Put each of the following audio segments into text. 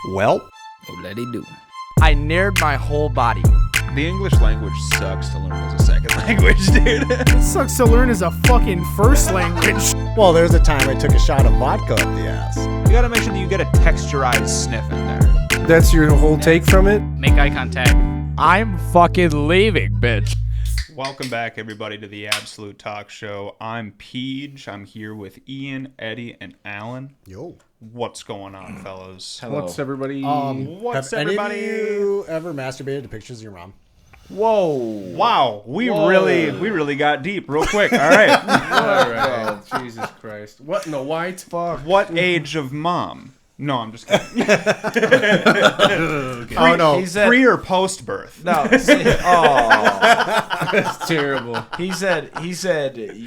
Well, Oh, let it do. I nared my whole body. The English language sucks to learn as a second language, dude. It sucks to learn as a fucking first language. well, there's a time I took a shot of vodka up the ass. You gotta make sure that you get a texturized sniff in there. That's your whole take from it? Make eye contact. I'm fucking leaving, bitch. Welcome back, everybody, to the Absolute Talk Show. I'm Peach. I'm here with Ian, Eddie, and Alan. Yo. What's going on, fellas? Hello. What's everybody? What's Have everybody? any of you ever masturbated to pictures of your mom? Whoa! Wow, we really got deep real quick. All right. All right. Oh, Jesus Christ. What in the white? Fuck. What age of mom? No, I'm just kidding. Oh, no. He said, Pre or post birth? no. Oh, That's terrible. he said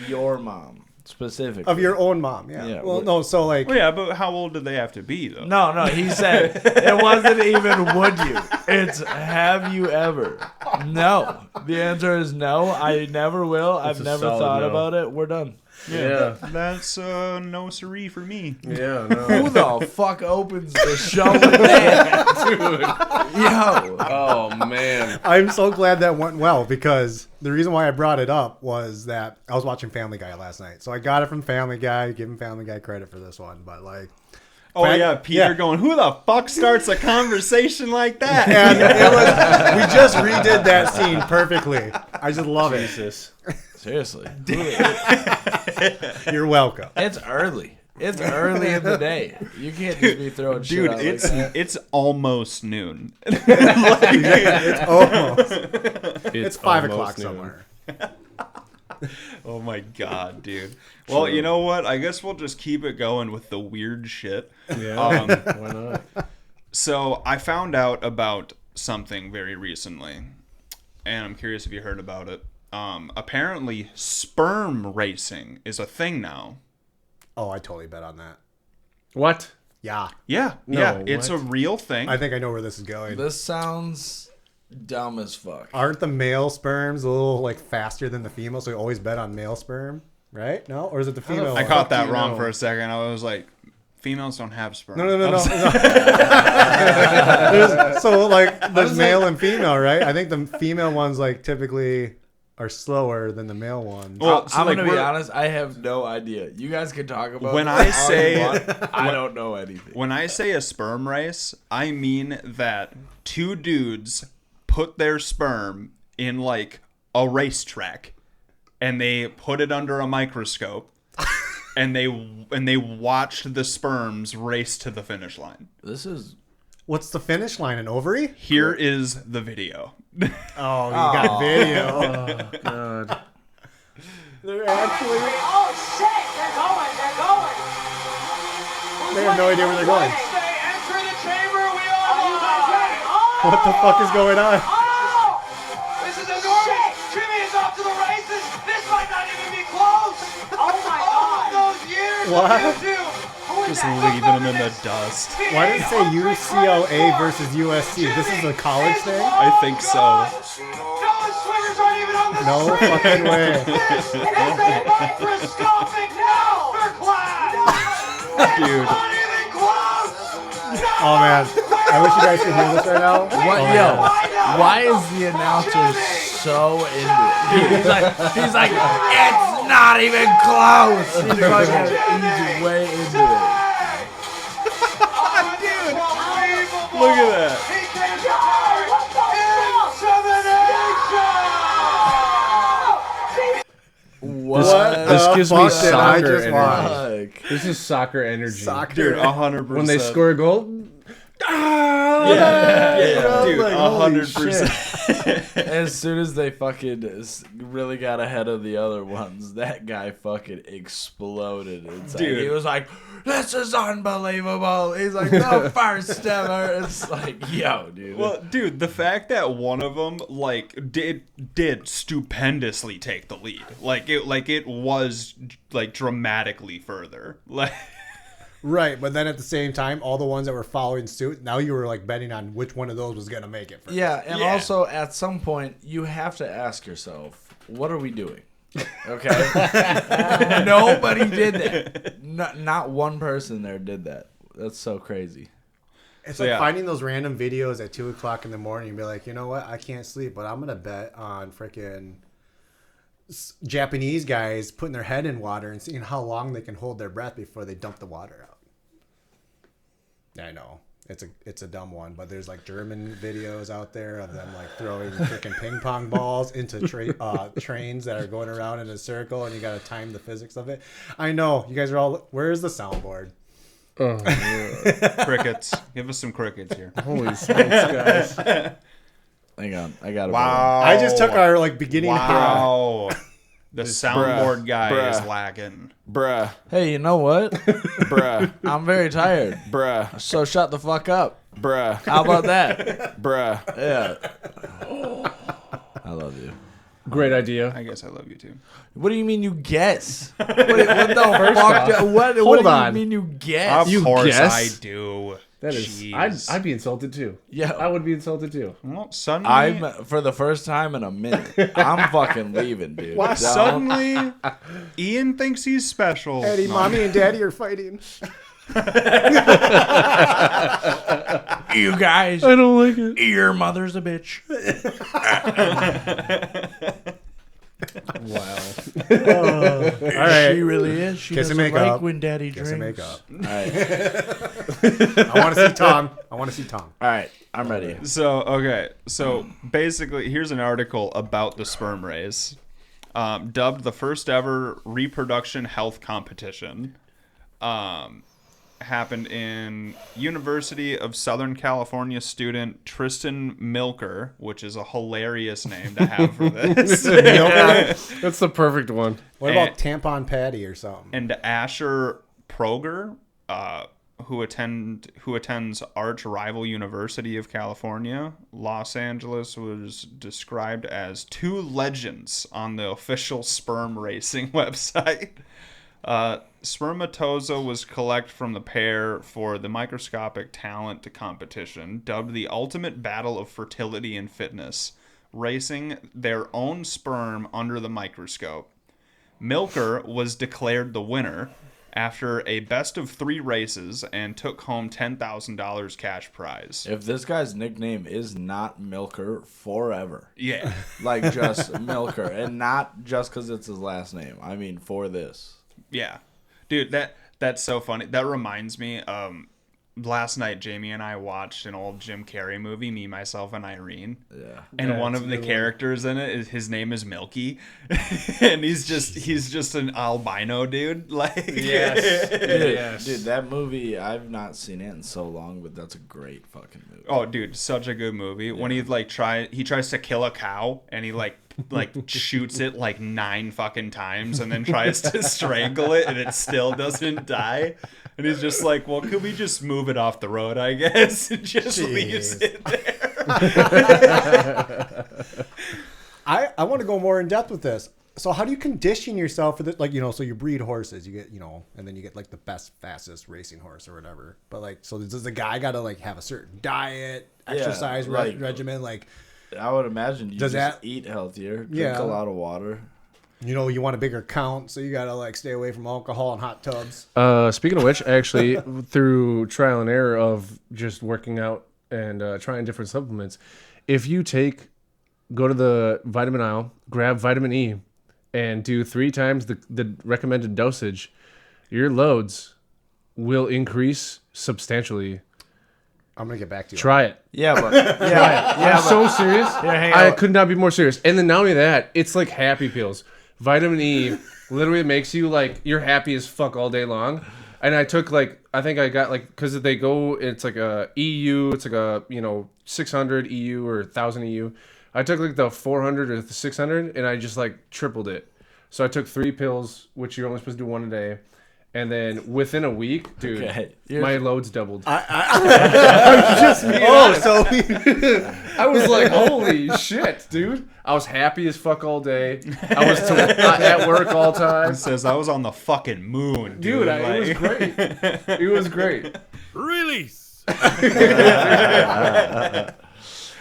your mom specifically. Of your own mom, yeah. Yeah, Well, no, so like... Well, yeah, but how old do they have to be, though? No, he said it wasn't even would you. It's have you ever. No. The answer is no. I never will. I've a never solid thought no. about it. We're done. Yeah. That's no siree for me. Yeah, Who no. the fuck opens the show with that? Dude. Yo. Oh, man. I'm so glad that went well because the reason why I brought it up was that I was watching Family Guy last night. So I got it from Family Guy, giving Family Guy credit for this one. But like... Oh, yeah, Peter going, who the fuck starts a conversation like that? And it was, we just redid that scene perfectly. I just love Jesus. Seriously. it. You're welcome. It's early. It's early in the day. You can't just be throwing shit Dude, out like that. it's almost noon. It's almost. It's 5 o'clock almost noon. somewhere. Oh my god, dude. Well, you know what? I guess we'll just keep it going with the weird shit. Yeah. Why not? So I found out about something very recently, and I'm curious if you heard about it. Apparently, sperm racing is a thing now. Oh, I totally bet on that. What? Yeah. Yeah, No, yeah, it's what? a real thing. I think I know where this is going. This sounds dumb as fuck. Aren't the male sperms a little like faster than the female? So we always bet on male sperm, right? No? Or is it the female? I one? caught that you wrong know? for a second. I was like, females don't have sperm. No. So like there's male and female, right? I think the female ones like typically are slower than the male ones. Well, so I'm like gonna be we're- honest. I have no idea. You guys can talk about. When this I all say- you want. I don't know anything. When I say a sperm race, I mean that two dudes put their sperm in like a racetrack and they put it under a microscope and they watched the sperms race to the finish line. This is. What's the finish line? An ovary? Here is the video. Oh, you got video. Oh, God. They're actually. Oh shit! They're going! They're going! They have no idea where they're going. Stay, enter the chamber. We are live. What the fuck is going on? Oh! This is enormous. Jimmy is off to the races. This might not even be close. Oh my god! All of those years. What? What do you do? Who is Just that? leaving them in the dust. Why did it say UCLA versus USC? This is a college thing? I think so. No, the swimmers aren't even on the No screen. fucking way. This is a microscopic masterclass. Dude. It's not even close. Oh man, I wish you guys could hear this right now. What, Oh, yo? man. Why is the announcer so into it? He's like, it's not even close. He's way into it. Look at that. He came down. What? This the gives me fuck did I soccer just energy. watch? Fuck. This is soccer energy. Soccer. Dude, 100%. When they score a goal, Yeah, dude, Like, holy 100%. As soon as they fucking really got ahead of the other ones, that guy fucking exploded inside. Dude. He was like, this is unbelievable. He's like, the first ever. It's like, yo, dude. Well, dude, the fact that one of them like did stupendously take the lead, like it was like dramatically further, like. Right, but then at the same time, all the ones that were following suit, now you were like betting on which one of those was gonna make it first. Yeah, and Yeah. also at some point you have to ask yourself, what are we doing? Okay, nobody did that. Not one person there did that. That's so crazy. It's So, like yeah. finding those random videos at 2:00 in the morning and be like, you know what? I can't sleep, but I'm gonna bet on freaking Japanese guys putting their head in water and seeing how long they can hold their breath before they dump the water out. I know it's a dumb one, but there's like German videos out there of them like throwing freaking ping pong balls into trains that are going around in a circle, and you got to time the physics of it. I know you guys are all. Where's the soundboard? Oh, yeah. Crickets. Give us some crickets here. Holy smokes, guys. Hang on, I got it. Wow. I just took our like beginning. Wow. The soundboard guy bruh. is lacking. Bruh. Hey, you know what? Bruh. I'm very tired. Bruh. So shut the fuck up. Bruh. How about that? Bruh. Yeah. I love you. Great idea. I guess I love you too. What do you mean you guess? What the fuck? What do hold you on. mean you guess? Of You course guess? I do. That is, Jeez. I'd be insulted too. Yeah. I would be insulted too. Well, suddenly, I'm for the first time in a minute. I'm fucking leaving, dude. Wow, No. suddenly, Ian thinks he's special. Eddie, No. mommy and daddy are fighting. You guys, I don't like it. your mother's a bitch. Wow. All right. She really is. She Kiss and doesn't make like up. when daddy Kiss drinks. and make up. All right. I want to see Tom. I want to see Tom. All right. I'm ready. So, okay. So, basically, here's an article about the sperm race. Dubbed the first ever reproduction health competition. Happened in University of Southern California student Tristan Milker, which is a hilarious name to have for this. That's the perfect one. What about Tampon Patty or something? And Asher Proger, who attends arch rival University of California, Los Angeles, was described as two legends on the official sperm racing website. Spermatozoa was collected from the pair for the microscopic talent competition, dubbed the ultimate battle of fertility and fitness, racing their own sperm under the microscope. Milker was declared the winner after a best of 3 races and took home $10,000 cash prize. If this guy's nickname is not Milker forever, Yeah. like just Milker, and not just because it's his last name. I mean, for this. Yeah. Dude, that's so funny. That reminds me, last night Jamie and I watched an old Jim Carrey movie, Me, Myself, and Irene. Yeah. And Yeah, one it's of a the good one. characters in it, his name is Milky. And he's just an albino dude. Like Yes. Dude, Yes. dude, that movie, I've not seen it in so long, but that's a great fucking movie. Oh, dude, such a good movie. When he tries to kill a cow and he like shoots it like 9 fucking times and then tries to strangle it and it still doesn't die. And he's just like, well, could we just move it off the road, I guess? And just leaves it there. I want to go more in depth with this. So how do you condition yourself for this? Like, so you breed horses, you get, and then you get like the best, fastest racing horse or whatever. But like, so does the guy got to like have a certain diet, exercise regimen? Like, I would imagine you Does just that- eat healthier, drink Yeah. a lot of water. you want a bigger count, so you got to like stay away from alcohol and hot tubs. Speaking of which, actually, through trial and error of just working out and trying different supplements, if you go to the vitamin aisle, grab vitamin E, and do 3 times the recommended dosage, your loads will increase substantially. I'm going to get back to you. Try it. Yeah, but yeah, I'm so serious. hang I on. could not be more serious. And then not only that, it's like happy pills. Vitamin E literally makes you like you're happy as fuck all day long. And I took I think I got because it's like a EU, it's like a 600 EU or 1000 EU. I took like the 400 or the 600, and I just like tripled it. So I took 3 pills, which you're only supposed to do 1 a day. And then within a week, dude, Okay. my loads doubled. So I was like, holy shit, dude. I was happy as fuck all day. I was at work all time. Says I was on the fucking moon, dude. It was great. It was great. Release.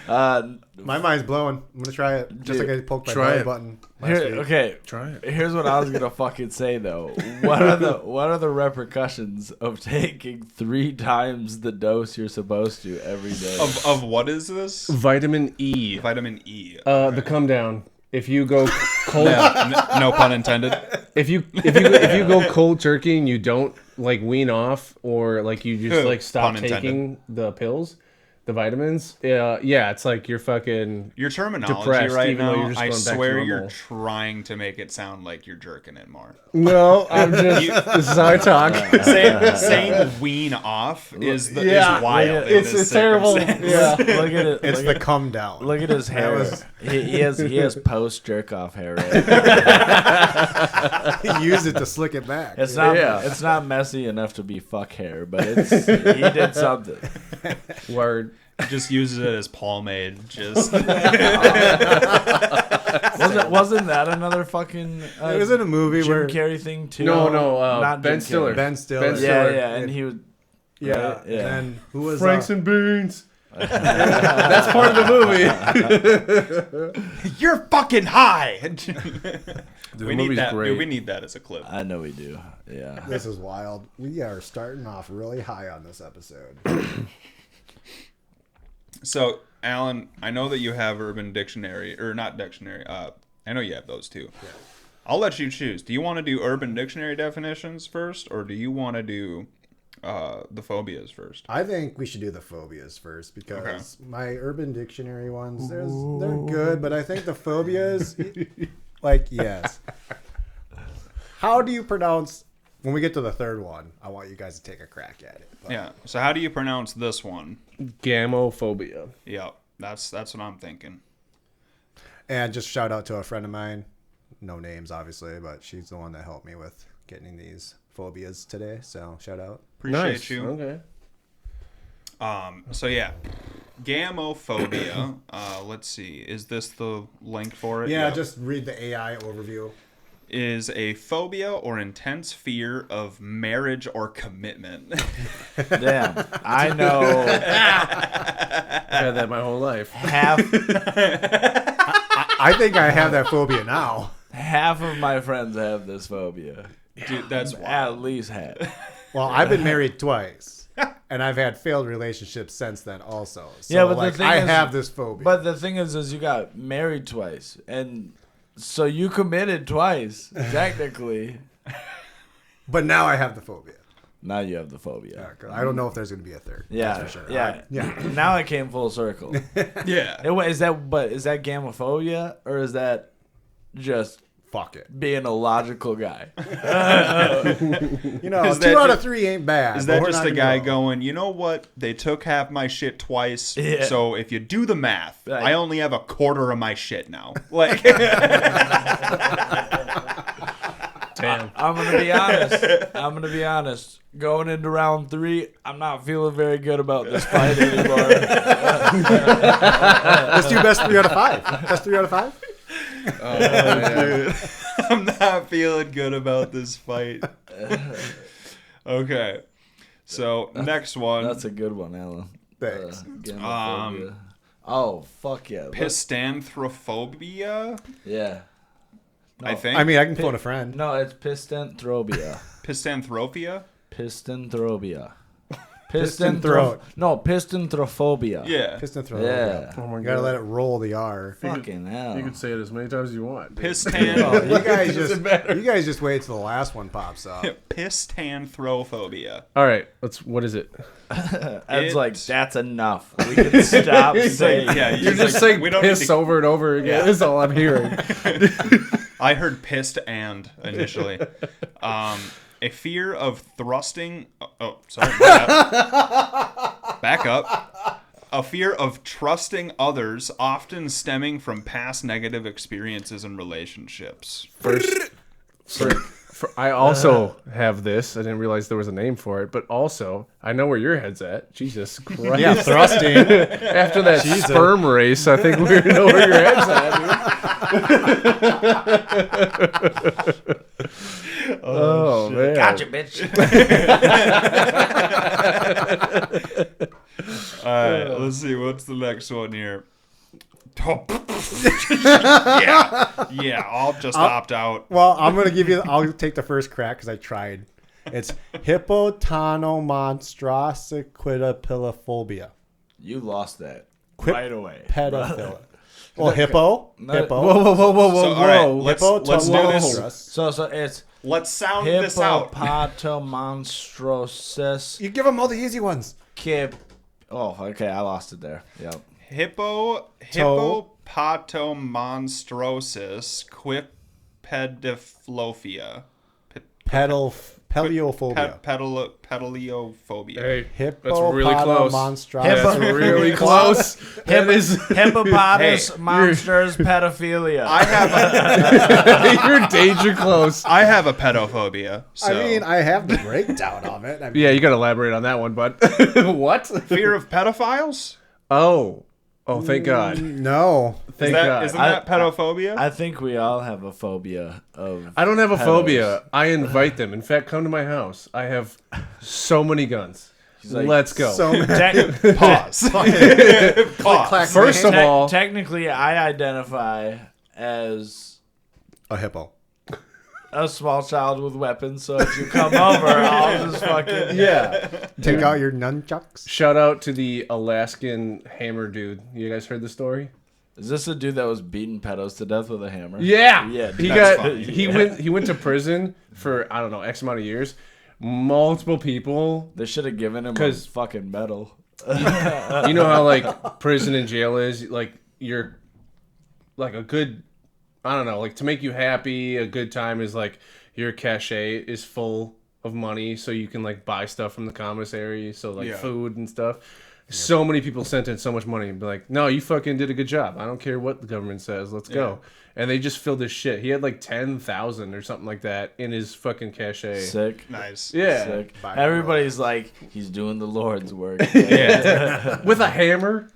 My mind's blowing. I'm gonna try it. Just like I poked my try belly it. button last week. Okay, Try it. here's what I was gonna fucking say though. What are the repercussions of taking 3 times the dose you're supposed to every day? Of what is this? Vitamin E. Vitamin E. The come down. If you go cold, No pun intended. if you go cold turkey and you don't like wean off, or like you just like stop Pun intended. taking the pills, the vitamins, yeah, it's like you're fucking. Your terminology Depressed, right even though now, you're just I going back to swear you're normal. trying to make it sound like you're jerking it more. No, I'm just. This is how I talk. Saying wean off is Yeah, is wild. in it's this terrible. circumstance. Yeah. Look at it. It's the come down. Look at his hair. was- He has post jerk off hair. Right? He used it to slick it back. It's not messy enough to be fuck hair, but he did something. Word. Just uses it as pomade. Just Wasn't that another fucking? It was in a movie Jim where Carrey thing too. No, not Ben Jim Stiller. Carrey. Ben Stiller. Ben Yeah, Stiller. yeah, and he was. Yeah. Yeah. And who was Franks and beans. That's part of the movie. you're fucking high. The we need movie's that. great. We need that as a clip. I know we do. Yeah. This is wild. We are starting off really high on this episode. So, Alan, I know that you have Urban Dictionary, or not Dictionary. I know you have those too. Yeah. I'll let you choose. Do you want to do Urban Dictionary definitions first, or do you want to do the phobias first? I think we should do the phobias first because my Urban Dictionary ones, they're good, but I think the phobias, like, yes. How do you pronounce, when we get to the third one, I want you guys to take a crack at it. But Yeah. So, how do you pronounce this one? Gamophobia. Yep. That's what I'm thinking. And just shout out to a friend of mine, no names obviously, but she's the one that helped me with getting these phobias today. So shout out. Appreciate Nice. you. Okay. So yeah, gamophobia. Let's see. Is this the link for it? Yeah, Yep. just read the AI overview. Is a phobia or intense fear of marriage or commitment. Damn. I know I've had that my whole life. half I think I have that phobia now. of my friends have this phobia. Dude, that's At wild. least half. Well, I've been married twice, and I've had failed relationships since then also. So, Yeah, but the like, thing I is- have this phobia. But the thing is you got married twice, and so you committed twice, technically. But now I have the phobia. Now you have the phobia. Yeah, 'cause I don't know if there's going to be a third. Yeah, That's for sure. yeah, Yeah. Now it came full circle. Yeah. Is that gamophobia, or is that just Fuck it. being a logical guy? You know, Is 2 that out of just- 3 ain't bad. Is but that we're just not a gonna guy go. going, you know what? They took half my shit twice. Yeah. So if you do the math, Like- I only have a quarter of my shit now. Like, Damn. I'm gonna be honest. Going into round 3, I'm not feeling very good about this fight anymore. Let's do best 3 out of 5. Best 3 out of 5? Oh, yeah. I'm not feeling good about this fight. Okay. So next one. That's a good one, Alan. Thanks. Gamophobia. Oh fuck yeah! Pistanthrophobia, Yeah. I think. I mean, I can phone a friend. No, it's pistanthropia. Pistanthrophia? Pistanthropia. Piston throat. No, pistanthrophobia. Yeah. Piston throw. Yeah. Oh my You gotta God. let it roll the R. Fucking hell. You can say it as many times as you want. dude. Pistan. You guys just wait till the last one pops up. Pistanthrophobia. All right. What is it? It's like, that's enough. We can stop saying. Yeah, You're he's just like, saying we don't need piss to- over and over again. That's all I'm hearing. I heard pissed and initially. A fear of thrusting. Oh, sorry. Back up. A fear of trusting others, often stemming from past negative experiences in relationships. I also have this. I didn't realize there was a name for it, but also I know where your head's at. Jesus Christ! Yeah, thrusting. After that sperm race, I think we know where your head's at. Dude. Oh man! Gotcha, bitch. All right, let's see. What's the next one here? Yeah, I'll just opt out. Well, I'll take the first crack because I tried. It's hippopotamonstrosiquidapilophobia. You lost that Quip- right away. Pedophilia. Well, hippo. Whoa. So, all right, let's do this. So it's Let's sound this out. hippopotamonstroses You give them all the easy ones. kip. Oh, okay, I lost it there. Yep. Hippopotomonstrosis quipediplophia. Pedaliophobia. Pedaliophobia. Hey, that's really close. Hippopotamonstrosiquidapilophobia. That's really close. That is. Hippopotamus monsters pedophilia. I have You're danger close. I have a pedophobia. So. I mean, I have the breakdown of it. I mean, Yeah, you got to elaborate on that one, bud. What? fear of pedophiles? Oh, thank God. no. Thank God. Isn't that pedophobia? I think we all have a phobia of. I don't have a pedos. phobia. I invite them. In fact, come to my house. I have so many guns. like, Let's go. So many. Pause. Pause. First of all, Technically, I identify as A hippo. a small child with weapons. So if you come over, I'll just fucking Take out your nunchucks. shout out to the Alaskan hammer dude. You guys heard the story? Is this a dude that was beating pedos to death with a hammer? Yeah. Yeah. He that's got fine. he went to prison for I don't know X amount of years. Multiple people. They should have given him a 'Cause- fucking medal. You know how like prison and jail is like you're like a good I don't know like to make you happy. A good time is like your cachet is full of money, so you can like buy stuff from the commissary. So like food and stuff. So many people sent in so much money and be like, no, you fucking did a good job. I don't care what the government says. Let's go. And they just filled his shit. He had like 10,000 or something like that in his fucking cachet. Sick. Nice. Yeah. Sick. Everybody's like, he's doing the Lord's work. Yeah. With a hammer.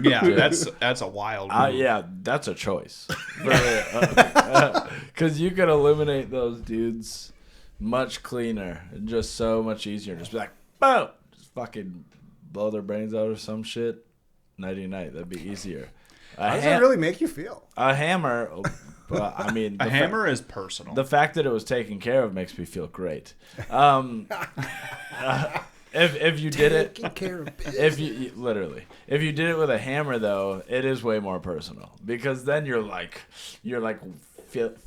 Yeah, that's a wild move. Yeah, that's a choice. Because you could eliminate those dudes much cleaner and just so much easier. Just be like, boom! Just fucking blow their brains out or some shit. Nighty night. That'd be easier. How does it really make you feel? A hammer, well, I mean... A hammer is personal. The fact that it was taken care of makes me feel great. If you did it... Taking care of business. If you did it with a hammer, though, it is way more personal because then you're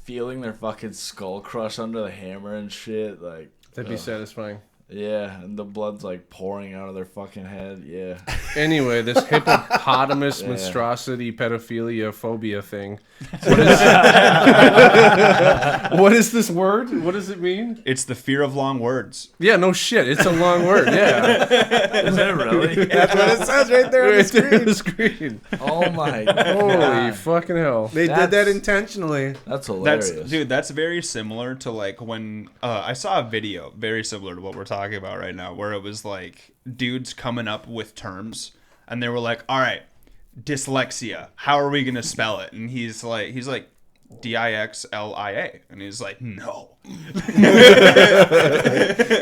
feeling their fucking skull crush under the hammer and shit. Like That'd be satisfying. yeah, and the blood's like pouring out of their fucking head. Yeah, Anyway, this hippopotamus monstrosity pedophilia phobia thing. What is this word? What does it mean? It's the fear of long words. Yeah, no shit. It's a long word. Yeah. is it really? That's what it says right there on the Right there on screen. the screen. Oh my Holy god, fucking hell. They did that That's- intentionally. that's hilarious. That's very similar to like when I saw a video very similar to what we're talking about right now, where it was like dudes coming up with terms and they were like, all right, dyslexia, how are we gonna spell it? And he's like Dixlia, and he's like, no.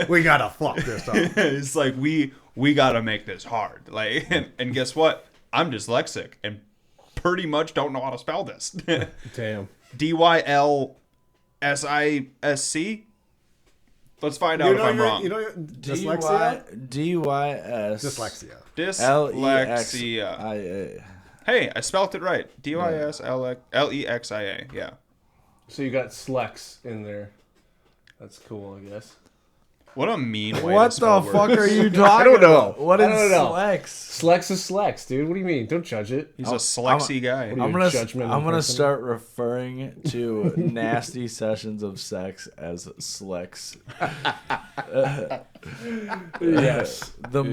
We gotta fuck this up. It's like we gotta make this hard. Like and guess what? I'm dyslexic and pretty much don't know how to spell this. Damn. Dylsisc. Let's find out if I'm wrong. Dyslexia? DYS Dyslexia. Dyslexia. Hey, I spelled it right. Dyslexia. Yeah. So you got Slex in there. That's cool, I guess. What a mean way What to spell the fuck words. are you talking I don't know. about? What I is don't know. Slex? Slex is Slex, dude. What do you mean? Don't judge it. He's a slexy guy. What are I'm you, gonna judgmental I'm gonna person? start referring to nasty sessions of sex as slex. Yes. The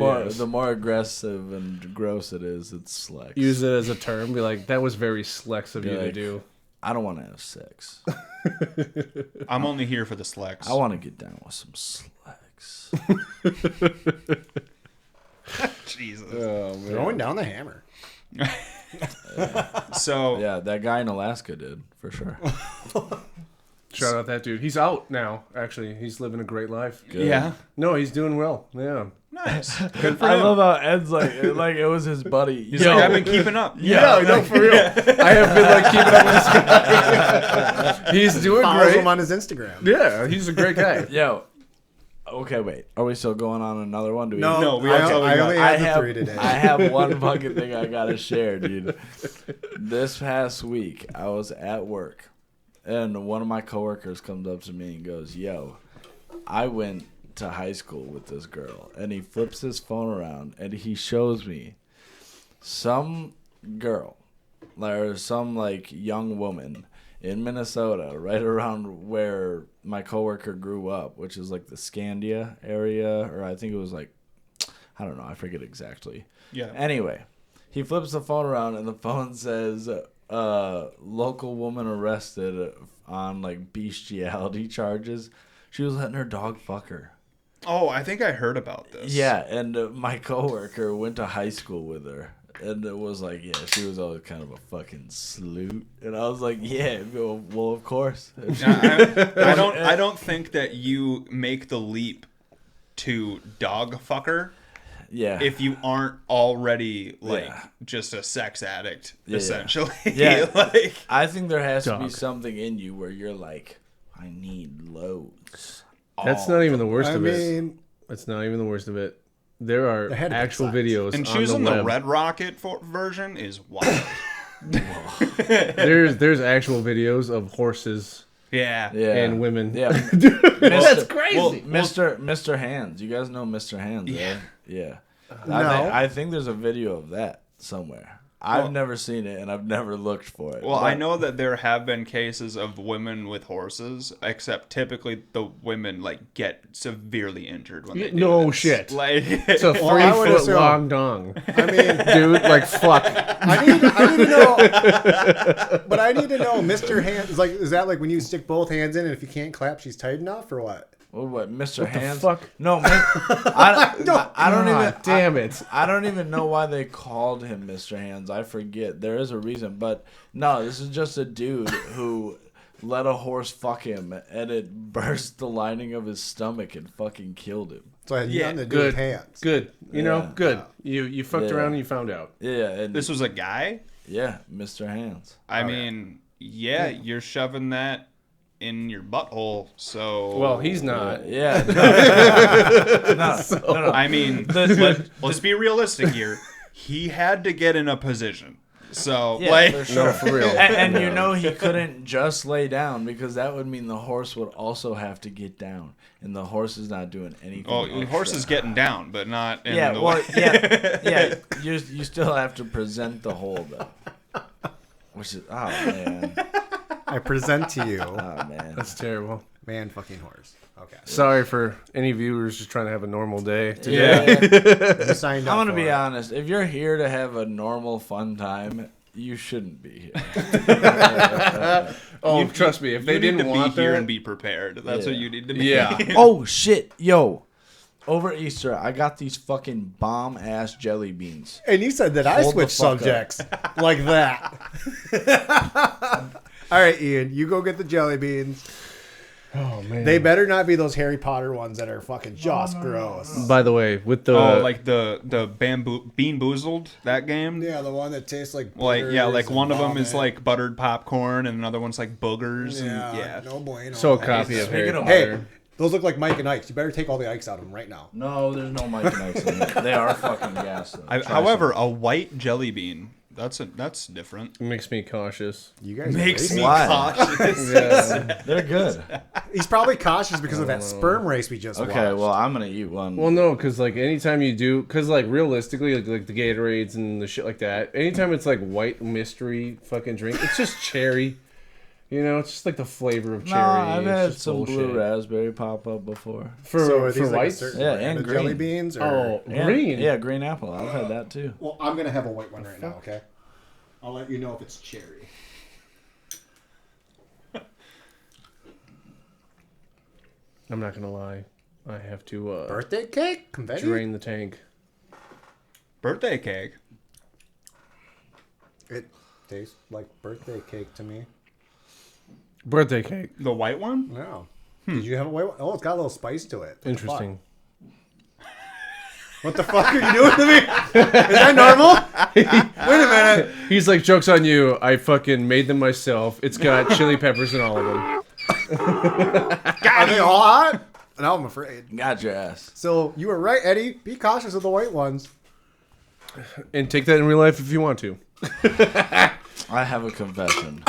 more aggressive and gross it is, it's slex. Use it as a term. Be like, that was very Slex of you to like- do. I don't want to have sex. I'm only here for the slex. I want to get down with some slex. Jesus. Oh, man. Throwing down the hammer. So Yeah, that guy in Alaska did for sure. Shout out that dude. He's out now, actually. He's living a great life. Good. yeah. No, he's doing well. Yeah. Nice. Good for I him. love how Ed's like it was his buddy. He's like, I've been keeping up. Yeah, no, for real. I have been like keeping up with this guy. He's doing Follows great. him on his Instagram. Yeah, he's a great guy. Yo. Okay, wait. Are we still going on another one? Do we No, we I, that's all we I got. only I had the have 3 today. I have one fucking thing I gotta share, dude. This past week, I was at work, and one of my coworkers comes up to me and goes, "Yo, I went to high school with this girl," and he flips his phone around and he shows me some girl, or some like young woman in Minnesota, right around where my coworker grew up, which is like the Scandia area, or I think it was like, I don't know, I forget exactly. Yeah. Anyway, he flips the phone around and the phone says, local woman arrested on like bestiality charges. She was letting her dog fuck her. Oh, I think I heard about this. Yeah, and my coworker went to high school with her. And it was like, yeah, she was always kind of a fucking sleut. And I was like, yeah, well, of course. I don't think that you make the leap to dog fucker Yeah. if you aren't already like Yeah. just a sex addict, Yeah. essentially. Yeah. Like I think there has to be Dog. something in you where you're like, I need loads. That's not even the worst I of it. mean, That's not even the worst of it. There are There had to be actual signs. videos and on choosing the the web. Red Rocket version is wild. There's actual videos of horses yeah. Yeah. and women. Yeah. That's crazy. Mr. Hands. You guys know Mr. Hands, right? Yeah. I think there's a video of that somewhere. I've never seen it, and I've never looked for it. Well, But- I know that there have been cases of women with horses, except typically the women like get severely injured when they do No this. shit. Like It's a Well, I would 3-foot assume- long dong. I mean, Dude, like, fuck. I need to know. But I need to know, Mr. Hands. Like, is that like when you stick both hands in, and if you can't clap, she's tight enough, or what? What, Mr. the Hands? fuck? No, I don't even. God damn it. I don't even know why they called him Mr. Hands. I forget. There is a reason, but no, this is just a dude who let a horse fuck him, and it burst the lining of his stomach and fucking killed him. So it had Yeah, nothing to do Good. with hands. Good. You Yeah. know, good. You fucked Yeah. around and you found out. Yeah, and this was a guy. yeah, Mr. Hands. I mean, yeah, you're shoving that in your butthole. So Well, he's not. Yeah. No. I mean, let's be realistic here. He had to get in a position. So Yeah, like, for sure. No, for real. And you know he couldn't just lay down because that would mean the horse would also have to get down, and the horse is not doing anything. oh, the horse is extra. getting down, but not in Yeah, the well, way. yeah. You still have to present the whole though, which is man, I present to you, oh man. That's terrible. man, fucking horse. Okay. Sorry for any viewers just trying to have a normal day today. Yeah. You signed up I'm gonna for be it. honest. If you're here to have a normal fun time, you shouldn't be here. Oh, trust me, if they You need didn't to want be here that, and be prepared. That's what Yeah. you need to be. yeah. Oh shit, yo! Over Easter, I got these fucking bomb ass jelly beans. And you said that I Hold the switched fuck up. subjects like that. All right, Ian, you go get the jelly beans. Oh man. They better not be those Harry Potter ones that are fucking just gross. By the way, with the Oh, like the bamboo bean boozled that game. Yeah, the one that tastes like Like yeah, boogers like and one of them is vomit. like buttered popcorn, and another one's like boogers. Yeah, And, yeah. no bueno. so a copy of Speaking Harry of- Hey, Potter. those look like Mike and Ike's. You better take all the Ikes out of them right now. No, there's no Mike and Ike's in here. They are fucking gas. Though. Try However, a white jelly bean that's different. It makes me cautious. You guys Makes are me racist. Why? cautious. Yeah. some. They're good. He's probably cautious because of that sperm race we just Okay, watched. well, I'm gonna eat one. Well, no, because like anytime you do, because like realistically, like the Gatorades and the shit like that, anytime it's like white mystery fucking drink, it's just cherry. You know, it's just like the flavor of no, cherry. I've It's had just some bullshit. blue raspberry pop up before. For, So are for these like a whites? certain Yeah, brand and of jelly green. beans? Or... Oh, Yeah, green. Yeah, green apple. I've had that too. Well, I'm going to have a white one right now, okay? I'll let you know if it's cherry. I'm not gonna lie. I have to Birthday cake? Confetti? drain the tank. Birthday cake. It tastes like birthday cake to me. Birthday cake. The white one? No. Did you have a white one? Oh, it's got a little spice to it. What the Interesting. What the fuck are you doing to me? Is that normal? Wait a minute. He's like, joke's on you. I fucking made them myself. It's got chili peppers in all of them. Are they all hot? Now I'm afraid. Got your ass. So you were right, Eddie. Be cautious of the white ones. And take that in real life if you want to. I have a confession.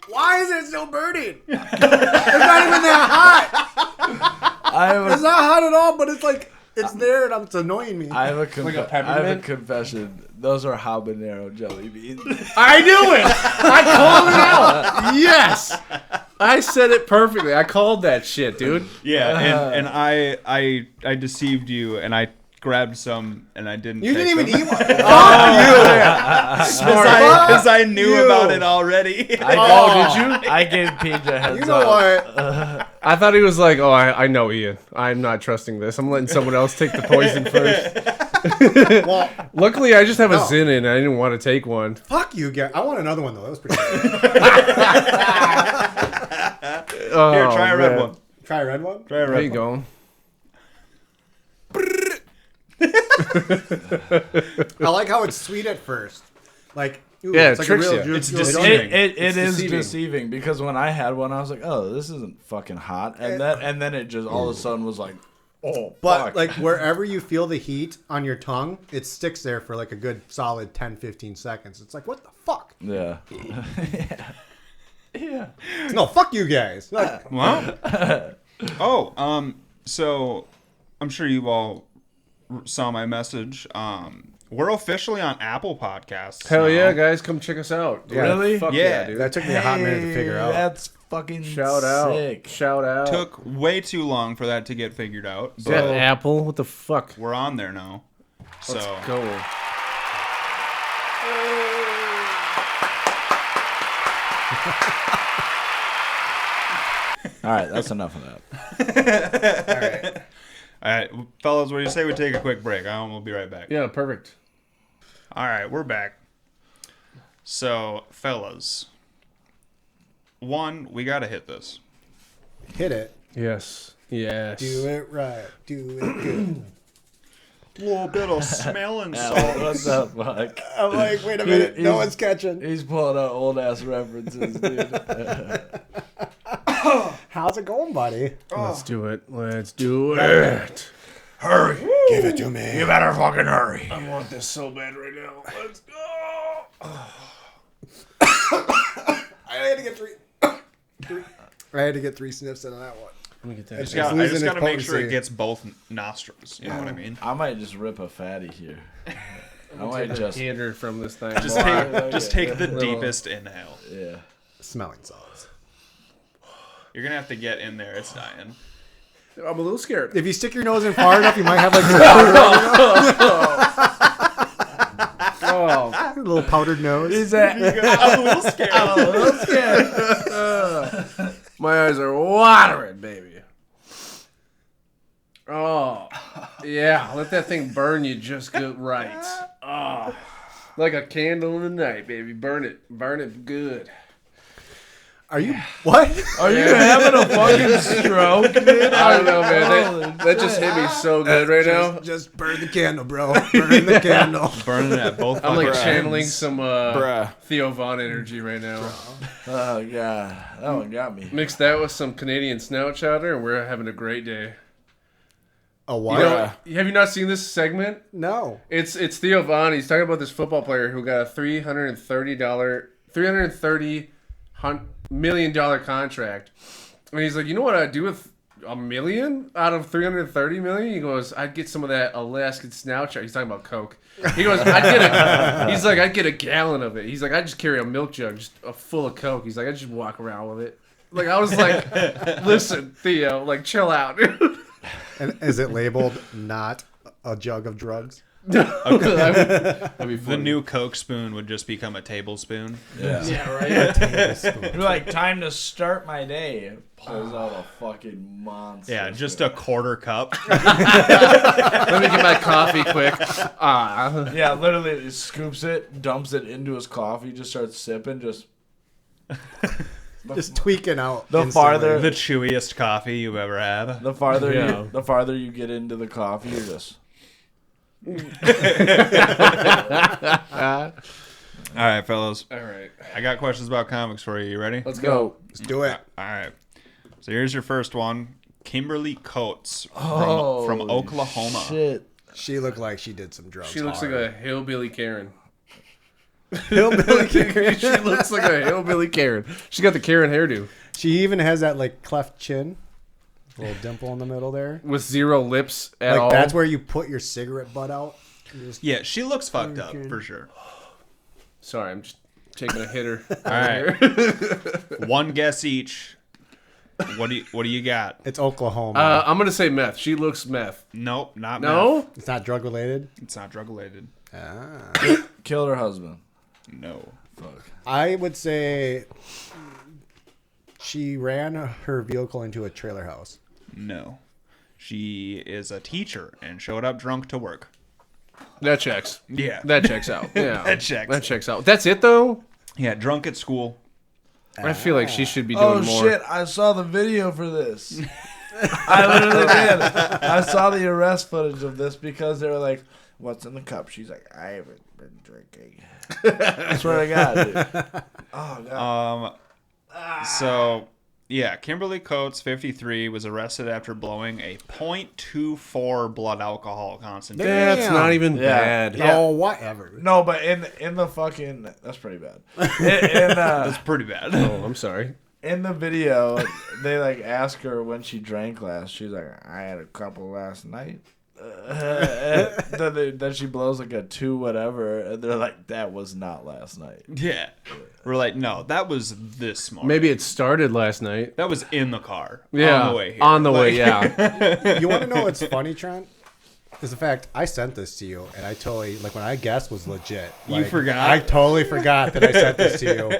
Why is it still burning? It's not even that hot. It's not hot at all, but it's like it's there and it's annoying me. I have a peppermint? confession. Those are habanero jelly beans. I knew it. I called it out. Yes. I said it perfectly. I called that shit, dude. Yeah, and I deceived you, and I grabbed some, and I didn't. You didn't even eat one. Because I knew about it already. Did you? I gave PJ a heads You know up. what? I thought he was like, oh, I know Ian. I'm not trusting this. I'm letting someone else take the poison first. Well, Luckily, I just have a No. Zin in. I didn't want to take one. fuck you, guys. I want another one though. That was pretty good. Oh, Here, try a red man. one. Try a red one. Try a There red you one. go. I like how it's sweet at first. Like, ooh, Yeah, it's it like tricks a real you. juice. It's You don't- deceiving. It is deceiving. deceiving because when I had one, I was like, "Oh, this isn't fucking hot," and then it just all of a sudden was like, "Oh, But fuck." like wherever you feel the heat on your tongue, it sticks there for like a good solid 10-15 seconds. It's like, what the fuck? yeah, No, fuck you guys. Like, Well, so I'm sure you all saw my message. We're officially on Apple Podcasts. Hell now. yeah, guys. Come check us out. Yeah. Really? Fuck Yeah. yeah, dude. that took me a hot minute to figure out. That's fucking Shout out. sick. Shout out. Took way too long for that to get figured out, but That Apple. What the fuck? we're on there now. So Let's go. All right, that's enough of that. all right, fellas, what do you say we take a quick break? We'll be right back. Yeah, perfect. All right, we're back. So, fellas, one, we gotta hit this. hit it. Yes. Yes. Do it right. Do it good. A little bit of smelling What the fuck? I'm like, wait a minute. No one's catching. He's pulling out old ass references, dude. How's it going, buddy? Let's do it. Let's do it. Hurry! Give it to me. You better fucking hurry. I want this so bad right now. Let's go. I had to get three. I had to get 3 sniffs in on that one. Let me get that. It's I losing just its gotta make sure potency. it gets both nostrils. You know what I mean? I might just rip a fatty here. I might just Gander from this thing. Just take the deepest inhale. yeah. Smelling salts. You're gonna have to get in there. It's dying. I'm a little scared. If you stick your nose in far enough, you might have like Oh, a little powdered nose. I'm a little scared. my eyes are watering, baby. Oh, yeah. Let that thing burn you just good right. Oh, like a candle in the night, baby. Burn it good. Are you what? Are you having a fucking stroke, dude? I don't know, man. That just hit me so good right now. Just burn the candle, bro. Burn the candle. Burning it at both. I'm like fucking channeling ends. some Theo Von energy right now. Oh god, that one got me. Mix that with some Canadian snout chowder, and we're having a great day. A You what? know, have you not seen this segment? No. It's Theo Von. He's talking about this football player who got a $330 million contract, and he's like, you know what I'd do with $1 million out of $330 million? He goes, I'd get some of that Alaskan snout chowder. He's talking about Coke. He goes, I'd get a gallon of it. He's like, I just carry a milk jug just full of Coke. He's like, I just walk around with it. Like, I was like, listen, Theo, like, chill out, dude. And is it labeled not a jug of drugs? That'd be The funny. new Coke spoon would just become a tablespoon. Yeah, right. You're like, time to start my day. Pulls out a fucking monster. Yeah, just a quarter cup. Let me get my coffee quick. Yeah, literally he scoops it, dumps it into his coffee, just starts sipping, just Just tweaking out. The instantly. farther- The chewiest coffee you've ever had. the farther Yeah. the farther you get into the coffee, you're just All right, fellas. All right. I got questions about comics for you. You ready? Let's go. Let's do it. All right. So here's your first one. Kimberly Coates from Holy Oklahoma. Shit. She looked like she did some drugs. She looks like a hillbilly Karen. hillbilly Karen. She looks like a hillbilly Karen. She got the Karen hairdo She even has that like cleft chin, little dimple in the middle there. with zero lips at Like all. that's where you put your cigarette butt out. You just- Yeah, she looks fucked up for sure. Sorry, I'm just taking a hitter. All right. One guess each. What do you got? It's Oklahoma. I'm gonna say meth. She looks meth. Nope, not meth. No. It's not drug related. It's not drug related. Killed her husband. No. Fuck. I would say she ran her vehicle into a trailer house. No. She is a teacher and showed up drunk to work. That checks. Yeah. That checks out. Yeah. That checks. That checks out. That's it though. Yeah, drunk at school. I feel like she should be doing Oh more. shit! I saw the video for this. I literally did. I saw the arrest footage of this because they were like, "What's in the cup?" She's like, "I haven't been drinking." I swear to God, dude. Oh God. So, yeah, Kimberly Coates, 53, was arrested after blowing a .24 blood alcohol concentration. That's Damn. not even Yeah. bad. Yeah. Oh, whatever. No, but in the fucking that's pretty bad. In That's pretty bad. Oh, I'm sorry. in the video, they like ask her when she drank last. She's like, "I had a couple last night." Then she blows like a 2 whatever, and they're like, "That was not last night." Yeah. We're like, no, that was this morning. Maybe it started last night. That was in the car. Yeah. On the way here. On the way, Like- yeah. You want to know what's funny, Trent? Is the fact I sent this to you, and I totally like when I guessed was legit. You Like, forgot? I totally forgot that I sent this to you.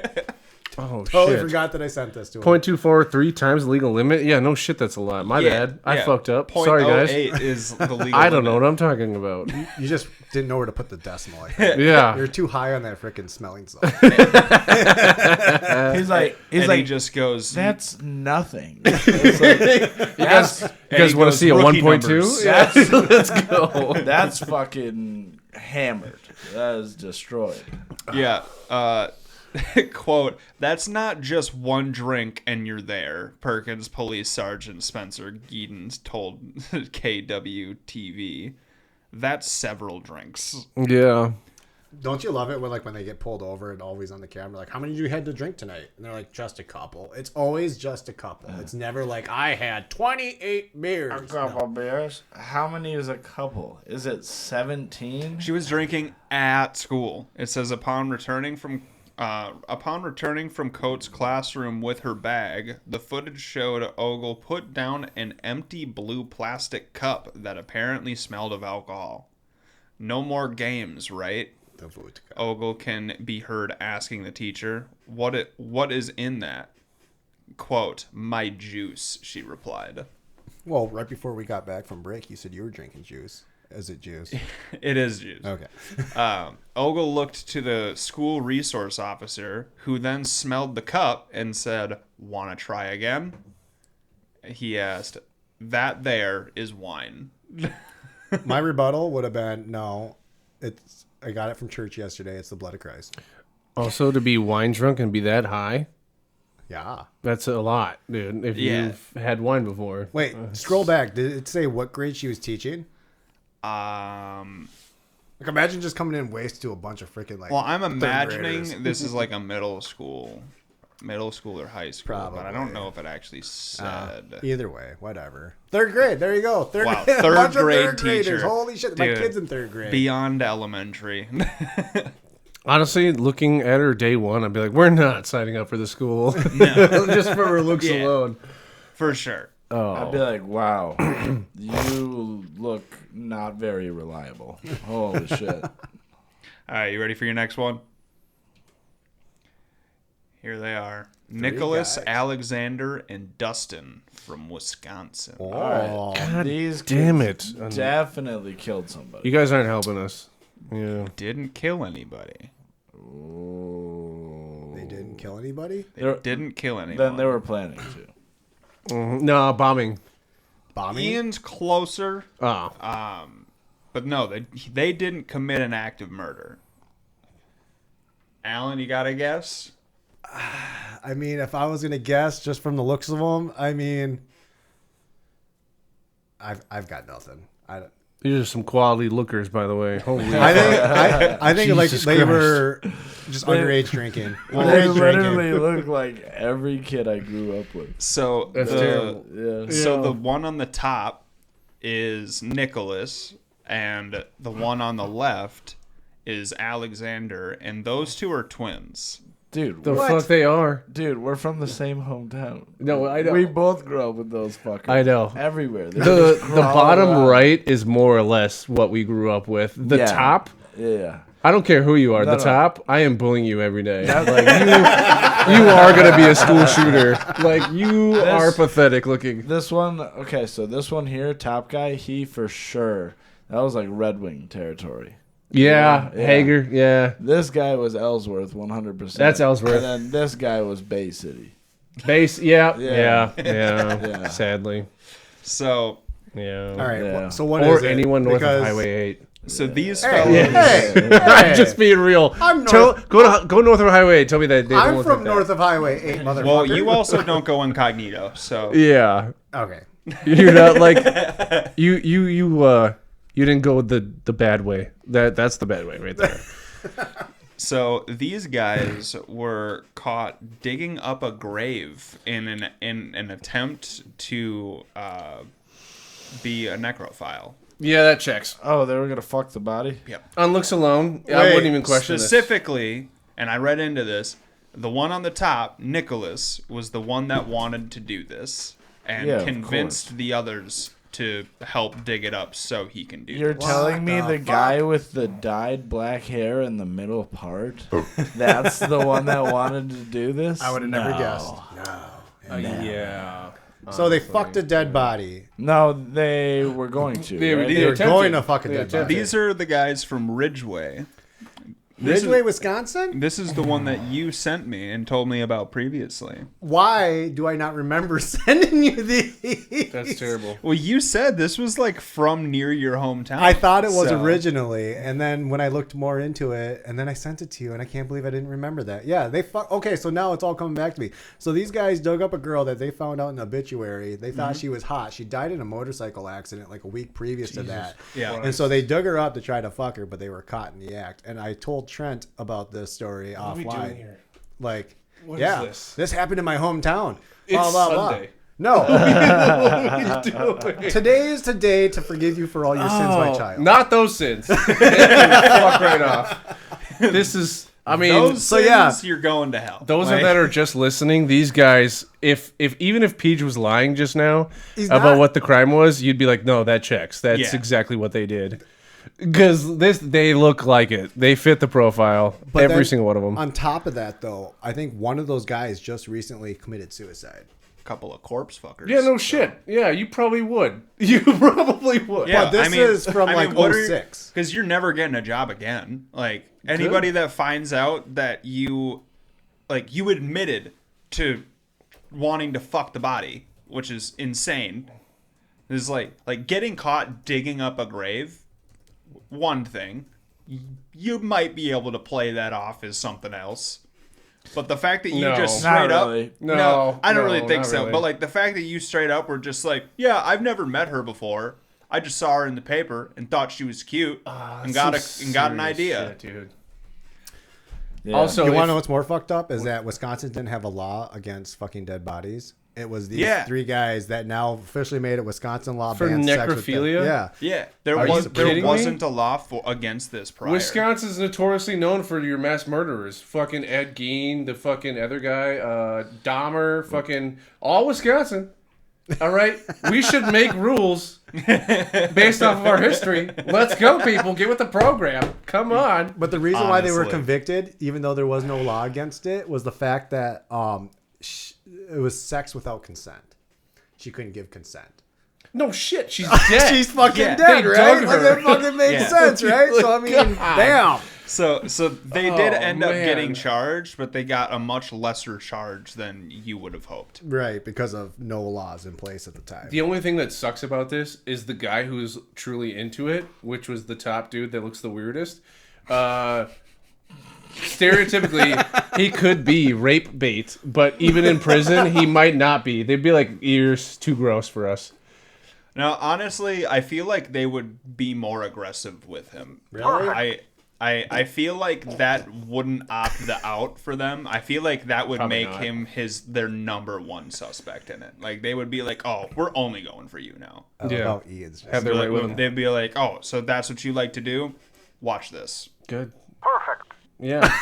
Oh Totally shit. forgot that I sent this to him. 0.24 3 times the legal limit. Yeah, no shit, that's a lot. My Yeah, bad. I yeah. fucked up. Sorry, guys. 0.08 is the legal I don't know limit. what I'm talking about. You just didn't know where to put the decimal. I think. Yeah. You're too high on that freaking smelling salt. He's like, And he just goes, "That's nothing." It's like, You guys and want he to goes, see a "Rookie 1.2? numbers." Yeah. Let's go. that's fucking hammered. That is destroyed. yeah, quote, "That's not just one drink and you're there," Perkins Police Sergeant Spencer Geedens told KWTV. "That's several drinks." Yeah. Don't you love it when they get pulled over and always on the camera like, how many did you had to drink tonight? And they're like, just a couple. It's always just a couple. It's never like I had 28 beers. Couple beers. How many is a couple? Is it 17? She was drinking at school. It says upon returning from Coates' classroom with her bag, the footage showed Ogle put down an empty blue plastic cup that apparently smelled of alcohol. "No more games, right?" The vodka. Ogle can be heard asking the teacher, what is in that? Quote, "My juice," she replied. Well, right before we got back from break, you said you were drinking juice. Is it juice? It is juice. Okay. Ogle looked to the school resource officer, who then smelled the cup and said, "Want to try again?" He asked, "That there is wine." My rebuttal would have been, no, I got it from church yesterday. It's the blood of Christ. Also, to be wine drunk and be that high, Yeah. that's a lot, dude. If Yeah. you've had wine before. Wait, scroll back. Did it say what grade she was teaching? Like, imagine just coming in wasted to a bunch of freaking like. Well, I'm third imagining graders. this is like a middle school or high school, but I don't Probably. know if it actually said. Either way, whatever. Third grade. There you go. Third. Wow, grade. A third bunch of grade third graders. teacher. Holy shit! My Dude, kid's in third grade. Beyond elementary. Honestly, looking at her day one, I'd be like, we're not signing up for the school. Just for her looks Yeah. alone. For sure. I'd be like, "Wow, you look not very reliable." Holy shit. All right, you ready for your next one? Here they are. Nicholas, guys. Alexander, and Dustin from Wisconsin. Oh, These Damn kids it. definitely killed somebody. You guys aren't helping us. Yeah. Didn't kill anybody. they didn't kill anybody. They didn't kill anyone. Then they were planning to. No, bombing. Bombing. Ian's closer. Oh. But no, they didn't commit an act of murder. Alan, you got to guess? I mean, if I was gonna guess just from the looks of them, I mean, I've got nothing. These are some quality lookers, by the way. Holy I think like Jesus they Christ. were just underage drinking. They Underage literally drinking. look like every kid I grew up with. So That's terrible. Yeah. So the one on the top is Nicholas, and the one on the left is Alexander, and those two are twins. Dude, The we're, fuck they are. dude, we're from the same hometown. No, I know. We both grew up with those fuckers. I know. Everywhere. They're The just the crawling bottom around. right is more or less what we grew up with. The Yeah. top, Yeah. I don't care who you are. No, the no. top, I am bullying you every day. Like you are gonna be a school shooter. Like you are pathetic looking. This one, okay, so this one here, top guy, he for sure, that was like Red Wing territory. Yeah, Yeah. Hager. Yeah, This guy was Ellsworth, 100%. That's Ellsworth. And then this guy was Bay City. base. Yeah, Yeah. yeah. Sadly, So All yeah. right. Yeah. So what Or is it? anyone north Because- of Highway 8. these Hey, fellows. hey, Just being real. I'm Tell, north. go north of Highway 8. Tell me that they don't I'm look from like north of Highway 8, motherfucker. Well, you also don't go incognito, so that. Yeah, Okay. you're not like you didn't go the bad way. That's the bad way right there. So these guys were caught digging up a grave in an attempt to be a necrophile. Yeah, that checks. Oh, they were going to fuck the body? On looks alone, I Wait, wouldn't even question this. Specifically, and I read into this, the one on the top, Nicholas, was the one that wanted to do this and Yeah, of convinced the others to help dig it up so he can do You're this. telling me the the guy with the dyed black hair in the middle part, that's the one that wanted to do this? I would have never No. guessed. Yeah. So they fucked a dead body. No, they were going to. They were- right? they They were attempted. going to fuck a They dead attempted. body. These are the guys from Ridgeway. This Ridgeway, is, Wisconsin? this is the one that you sent me and told me about previously. Why do I not remember sending you these? That's terrible. Well, you said this was like from near your hometown. I thought it was so- originally, and then when I looked more into it, and then I sent it to you, and I can't believe I didn't remember that. Yeah, they okay, so now it's all coming back to me. So these guys dug up a girl that they found out in an obituary. They thought she was hot. She died in a motorcycle accident like a week previous to that. Yeah. And so they dug her up to try to fuck her, but they were caught in the act. And I told Trent about this story What are we doing offline. here? Like, What yeah, is this? happened in my hometown. It's Blah, blah, blah. Sunday. No, What are you doing? today is today to forgive you for all your sins, my Oh, child. not those sins. Get the fuck right off. This is. I mean, Those So, yeah. sins, you're going to hell. those Like- that are just listening, these guys, if even if Peach was lying just now He's about not. what the crime was, you'd be like, no, that checks. That's Yeah. exactly what they did. Because they look like it. They fit the profile. But Every then, single one of them. On top of that, though, I think one of those guys just recently committed suicide. couple of corpse fuckers. Yeah, no shit. Yeah, you probably would. You probably would. Yeah, But this is from, like, what are 06. Because you're never getting a job again. Like anybody that finds out that you admitted to wanting to fuck the body, which is insane. Is like getting caught digging up a grave. One thing, you might be able to play that off as something else. But the fact that you No. just Not straight up, really. No, I don't no, really think not so. really. But like the fact that you straight up were just like, yeah, I've never met her before. I just saw her in the paper and thought she was cute and got an idea. Shit, dude. Yeah. Also, You if- want to know what's more fucked up? Is that Wisconsin didn't have a law against fucking dead bodies. It was these Yeah. three guys that now officially made it Wisconsin law For bans sex with dead- necrophilia? Yeah. Yeah, there Are you there kidding me? wasn't a law against this prior. Wisconsin's notoriously known for your mass murderers. Fucking Ed Gein, the fucking other guy, Dahmer, fucking all Wisconsin. All right, we should make rules based off of our history. Let's go, people. Get with the program. Come on. But the reason why they were Honestly. convicted, even though there was no law against it, was the fact that it was sex without consent. She couldn't give consent. No shit, she's dead. She's fucking Yeah. dead, They right? dug Like, her. that fucking makes Yeah. sense, right? So I mean, damn. So they did Oh, end up man. getting charged, but they got a much lesser charge than you would have hoped. Right, because of no laws in place at the time. The only thing that sucks about this is the guy who's truly into it, which was the top dude that looks the weirdest. Stereotypically, he could be rape bait, but even in prison, he might not be. They'd be like, "You're too gross for us." Now, honestly, I feel like they would be more aggressive with him. Really? I feel like that wouldn't opt the out for them. I feel like that would Probably make not. him their number one suspect in it. Like they would be like, "Oh, we're only going for you now." I love Yeah. how Ian's just Have their way with him. They'd be like, "Oh, so that's what you like to do? Watch this." Good. Perfect. Yeah.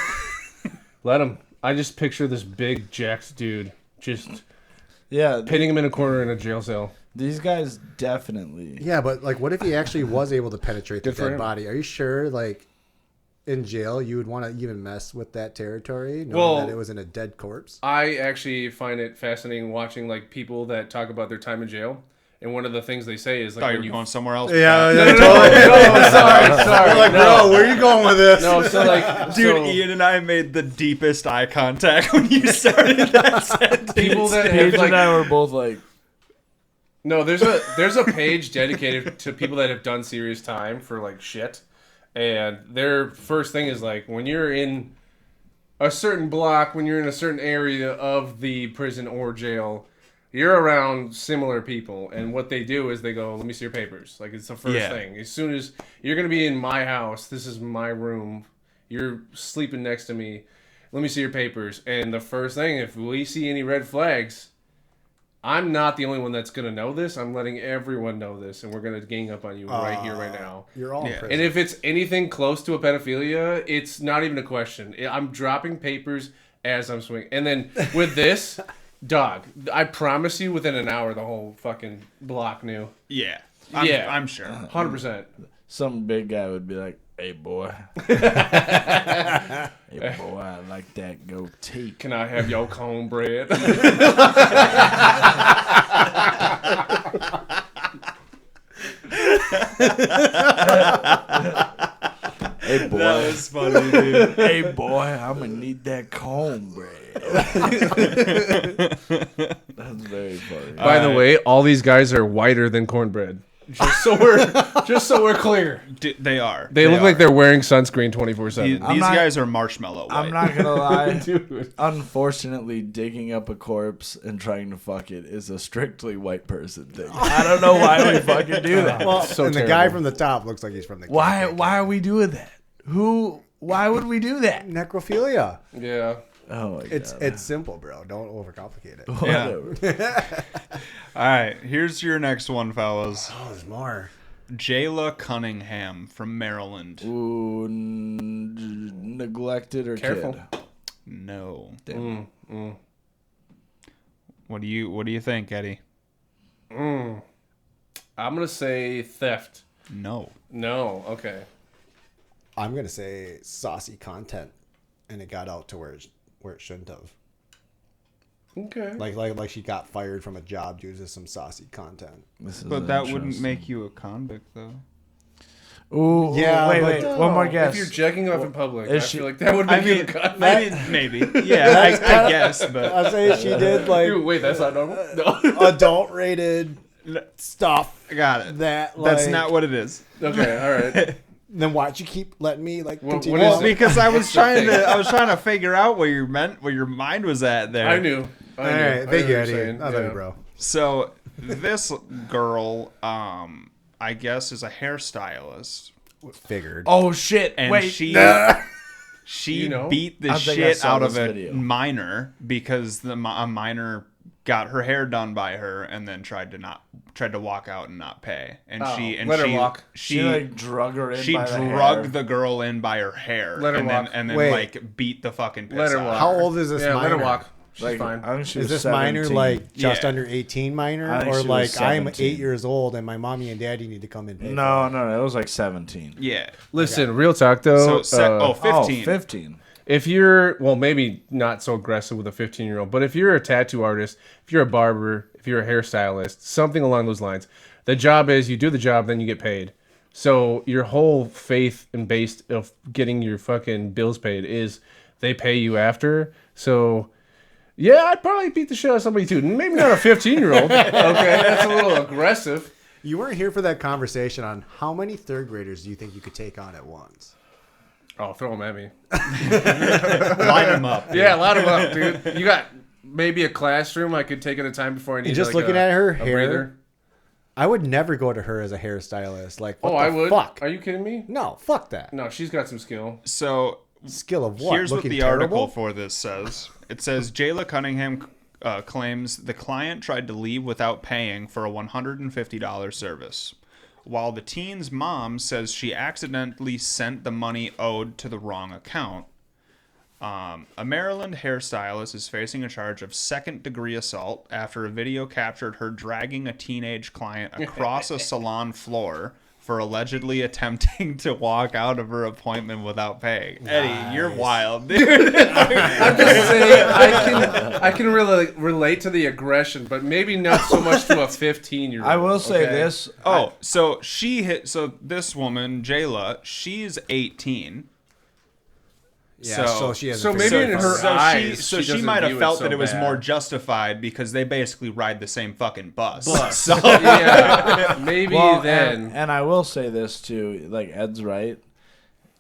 Let him. I just picture this big jacked dude just Yeah, pitting him in a corner in a jail cell. these guys definitely. Yeah, but like, what if he actually was able to penetrate the Good for dead him. body? Are you sure, like, in jail, you would want to even mess with that territory, knowing Well- that it was in a dead corpse? I actually find it fascinating watching like people that talk about their time in jail, and one of the things they say is like Thought you when were you going somewhere else. Yeah, no, sorry, like, bro, where are you going with this? no, so like, Dude, so Ian and I made the deepest eye contact when you started that sentence. people that have Paige like and I were both like, no, there's a page dedicated to people that have done serious time for like shit, and their first thing is like when you're in a certain block, when you're in a certain area of the prison or jail, you're around similar people, and what they do is they go, "Let me see your papers." Like it's the first Yeah. thing. As soon as you're gonna be in my house, this is my room. You're sleeping next to me. Let me see your papers. And the first thing, if we see any red flags, I'm not the only one that's gonna know this. I'm letting everyone know this, and we're gonna gang up on you right here, right now. You're all in Yeah. prison. And if it's anything close to a pedophilia, it's not even a question. I'm dropping papers as I'm swinging. And then with this, dog, I promise you, within an hour, the whole fucking block knew. Yeah. Yeah. I'm sure. 100%. some big guy would be like, "Hey boy, hey boy, I like that goatee." Can I have your cornbread? Hey boy, That was funny, dude. hey boy, I'm gonna need that cornbread. That's very funny. By the way, all these guys are whiter than cornbread. Just so we're clear. They are. They look like are. they're wearing sunscreen These 24/7. not- guys are marshmallow white. I'm not gonna lie. Dude. Unfortunately, digging up a corpse and trying to fuck it is a strictly white person thing. I don't know why we fucking do that. well, so and the guy terrible. from the top looks like he's from the Why? KKK. Why are we doing that? Who? Why would we do that? Necrophilia. Yeah. Oh my It's god. it's simple, bro. Don't overcomplicate it. Whatever. All right, here's your next one, fellas. Oh, there's more. Jayla Cunningham from Maryland. Ooh, neglected or Careful. kid? No. Mm. What do you think, Eddie? I'm gonna say theft. No. No. Okay. I'm gonna say saucy content, and it got out to where it shouldn't have. Okay. Like she got fired from a job due to some saucy content. This is But that wouldn't interesting. make you a convict, though. Ooh, Yeah, wait. but- One more guess. If you're jacking off in public, I is she- feel like that would make you a cut. Maybe. Yeah, I guess, but I say she did like Dude, wait, that's not normal. No. adult rated stuff. I got it. That like, That's not what it is. Okay, all right. Then why'd you keep letting me like What continue? is Well, it? because I was What's the trying thing? to figure out where your mind was at there. I knew. All right, thank you, Eddie. saying. I love you, Yeah. bro. So this girl, I guess, is a hairstylist, Figured. Oh shit! and Wait, she You know? beat the I think I shit saw out of this a video. minor because a minor got her hair done by her and then tried to walk out and not pay, and Oh, she let her walk. she like drug her in. she by the hair. drugged the girl in by her hair, Let her and walk. then Wait. like beat the fucking piss Let her out of walk. How old is this Yeah, minor? let her walk. She's Like, fine. I think she Is was this 17. minor like just Yeah. under 18 minor, I think or she like was I'm 17. 8 years old and my mommy and daddy need to come and pay? No, it was like 17. Yeah. Listen, real talk though. So 15. Oh, 15. If you're, well, maybe not so aggressive with a 15-year-old, but if you're a tattoo artist, if you're a barber, if you're a hairstylist, something along those lines, The job is you do the job, then you get paid. So your whole faith and base of getting your fucking bills paid is they pay you after. So yeah, I'd probably beat the shit out of somebody too. Maybe not a 15-year-old. Okay, that's a little aggressive. You weren't here for that conversation on how many third graders do you think you could take on at once? Oh, throw them at me. Line them up. Yeah, line them up, dude. You got maybe a classroom I could take at a time before I need. And just like looking at her hair, breather. I would never go to her as a hairstylist. Like, what Oh, the I would. fuck? Are you kidding me? No, fuck that. No, she's got some skill. So Skill of what? here's what Looking the terrible? article for this says. It says Jayla Cunningham claims the client tried to leave without paying for a $150 service, while the teen's mom says she accidentally sent the money owed to the wrong account. A Maryland hairstylist is facing a charge of second-degree assault after a video captured her dragging a teenage client across a salon floor for allegedly attempting to walk out of her appointment without paying. Eddie, you're wild, dude. I'm just saying, I can really relate to the aggression, but maybe not so much to a 15-year-old. I will say okay? this. Oh, so this woman, Jayla, she's 18. Yeah, so she has. so maybe in her eyes, she doesn't might have view it felt so that it was bad. more justified because they basically ride the same fucking bus. So, yeah, maybe Well, then. and I will say this too. Like Ed's right.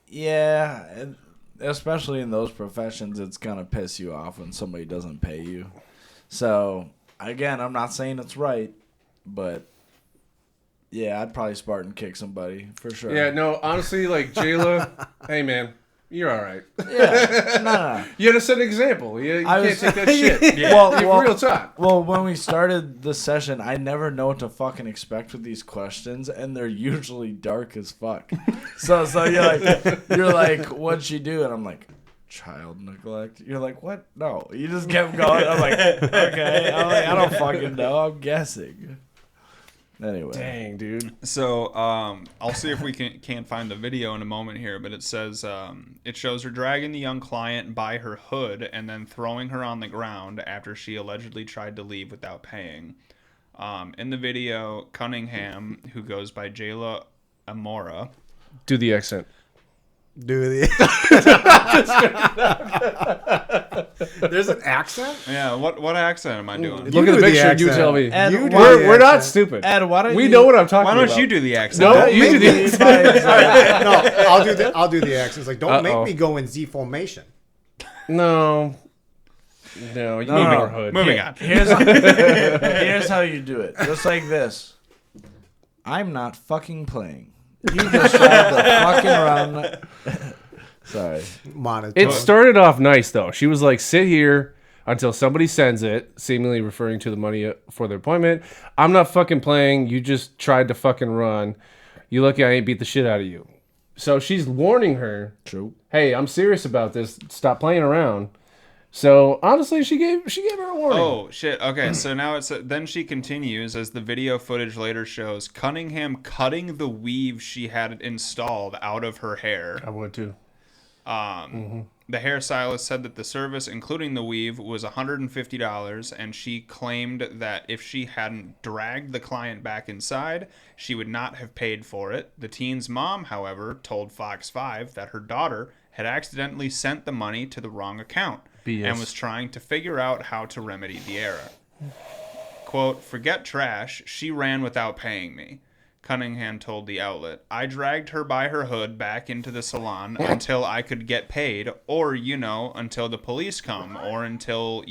Yeah, and especially in those professions, it's gonna piss you off when somebody doesn't pay you. So again, I'm not saying it's right, but yeah, I'd probably Spartan kick somebody for sure. Yeah, no, honestly, like Jayla, hey man, you're all right. Yeah, no. You had to set an example. You I can't was- take that shit. Well, Real talk. Well, when we started the session, I never know what to fucking expect with these questions, and they're usually dark as fuck. So you're like, what'd she do? And I'm like, child neglect. You're like, what? No, you just kept going. I'm like, okay. I'm like, I don't fucking know. I'm guessing. Anyway, Dang, dude. So I'll see if we can't find the video in a moment here, but it says it shows her dragging the young client by her hood and then throwing her on the ground after she allegedly tried to leave without paying. In the video, Cunningham, who goes by Jayla Amora, Do the accent. There's an accent? yeah, what accent am I doing? Look at the do the picture. You accent. tell me. Ed, You do why- the We're not accent. stupid. Ed, why don't We you, know what I'm talking Why about. don't you do the accent? No, you do the accent. No, I'll do the accents. Like, don't Uh-oh. make me go in Z formation. No. No, you No, need no. more hood. Moving on. Here's how you do it. Just like this. I'm not fucking playing. You just tried to fucking run. Sorry. Monotone. It started off nice, though. She was like, sit here until somebody sends it, seemingly referring to the money for their appointment. I'm not fucking playing. You just tried to fucking run. You lucky I ain't beat the shit out of you. So she's warning her, True. hey, I'm serious about this. Stop playing around. So honestly, she gave her a warning. Oh shit. Okay, so now then she continues as the video footage later shows Cunningham cutting the weave she had installed out of her hair. I would too. The hairstylist said that the service, including the weave, was $150, and she claimed that if she hadn't dragged the client back inside, she would not have paid for it. The teen's mom, however, told Fox 5 that her daughter had accidentally sent the money to the wrong account BS. and was trying to figure out how to remedy the error. Quote, forget trash, she ran without paying me. Cunningham told the outlet, I dragged her by her hood back into the salon until I could get paid, or, until the police come, or until,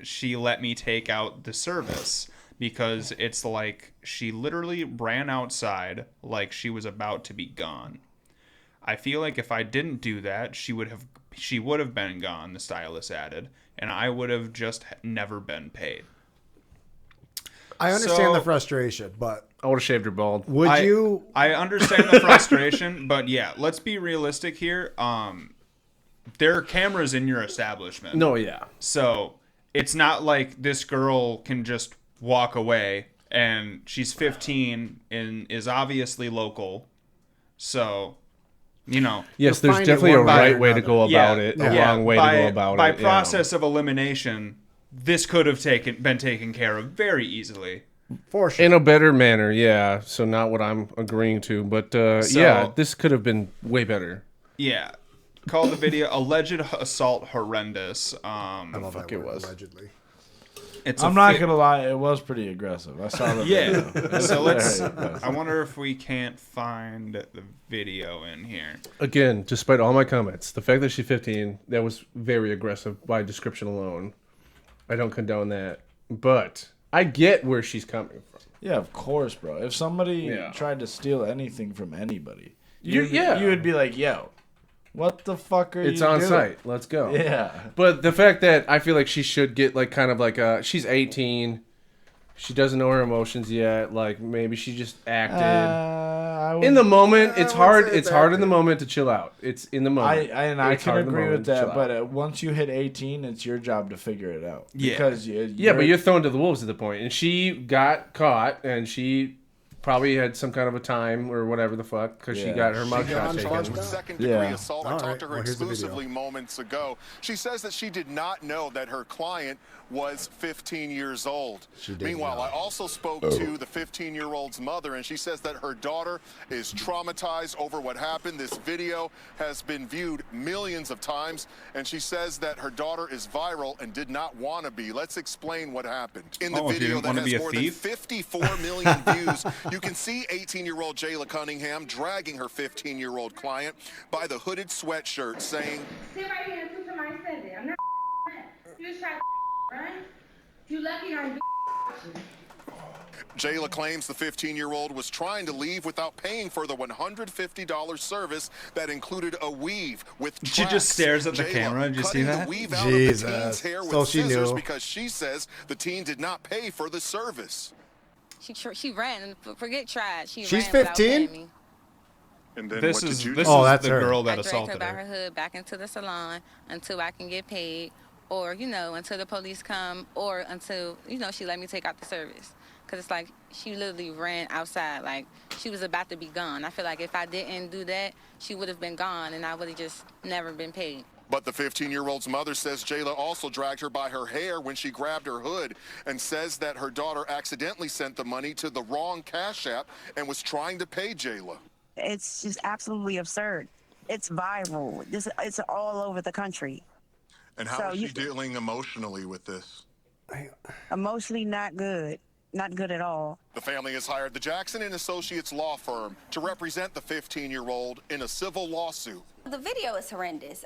she let me take out the service. Because it's like she literally ran outside like she was about to be gone. I feel like if I didn't do that, she would have been gone, the stylist added, and I would have just never been paid. I understand So- the frustration, but I would have shaved her bald. would you? I understand the frustration, but yeah, let's be realistic here. There are cameras in your establishment. No, yeah. So it's not like this girl can just walk away, and she's 15 and is obviously local. So, Yes, You'll there's find it definitely a one way right or way to another. go about it, a wrong way to go about by it. process of elimination, this could have been taken care of very easily. For sure. In a better manner, yeah. So not what I'm agreeing to, but yeah, this could have been way better. Yeah. Call the video alleged assault horrendous. I love fuck that it word, was. allegedly. I'm not gonna lie, it was pretty aggressive. I saw the video. Yeah. So let's. I wonder if we can't find the video in here. Again, despite all my comments, the fact that she's 15, that was very aggressive by description alone. I don't condone that, but I get where she's coming from. Yeah, of course, bro. If somebody tried to steal anything from anybody, you would be like, "Yo, what the fuck are you doing?" It's on site. Let's go. Yeah. But the fact that I feel like she should get like kind of like she's 18. She doesn't know her emotions yet. Like maybe she just acted. In the moment, it's hard. It's hard in the moment to chill out. It's in the moment. I can agree with that. But once you hit 18, it's your job to figure it out. Yeah. Because but you're thrown to the wolves at the point. And she got caught, and she probably had some kind of a time or whatever the fuck because she got her mugshot taken. Second-degree assault. I talked to her exclusively moments ago. She says that she did not know that her client was 15 years old. Meanwhile, I also spoke to the 15-year-old's mother, and she says that her daughter is traumatized over what happened. This video has been viewed millions of times, and she says that her daughter is viral and did not want to be. Let's explain what happened. In the video that has more than 54 million views, you can see 18-year-old Jayla Cunningham dragging her 15-year-old client by the hooded sweatshirt, saying, "Sit right here and put somebody said it. I'm not you just try right? You lucky I Jayla claims the 15-year-old was trying to leave without paying for the $150 service that included a weave with tracks. She just stares at the camera. Did you see that? The weave out of the teen's hair with scissors because she says the teen did not pay for the service. She ran. Forget tried. She's ran 15. And then this what is did you this do? is the girl that I dragged assaulted her by her. her hood back into the salon until I can get paid, or until the police come, or until she let me take out the service. Cause it's like she literally ran outside, like she was about to be gone. I feel like if I didn't do that, she would have been gone, and I would have just never been paid. But the 15-year-old's mother says Jayla also dragged her by her hair when she grabbed her hood and says that her daughter accidentally sent the money to the wrong Cash App and was trying to pay Jayla. It's just absolutely absurd. It's viral. It's all over the country. And how is she dealing emotionally with this? Emotionally, not good. Not good at all. The family has hired the Jackson & Associates law firm to represent the 15-year-old in a civil lawsuit. The video is horrendous.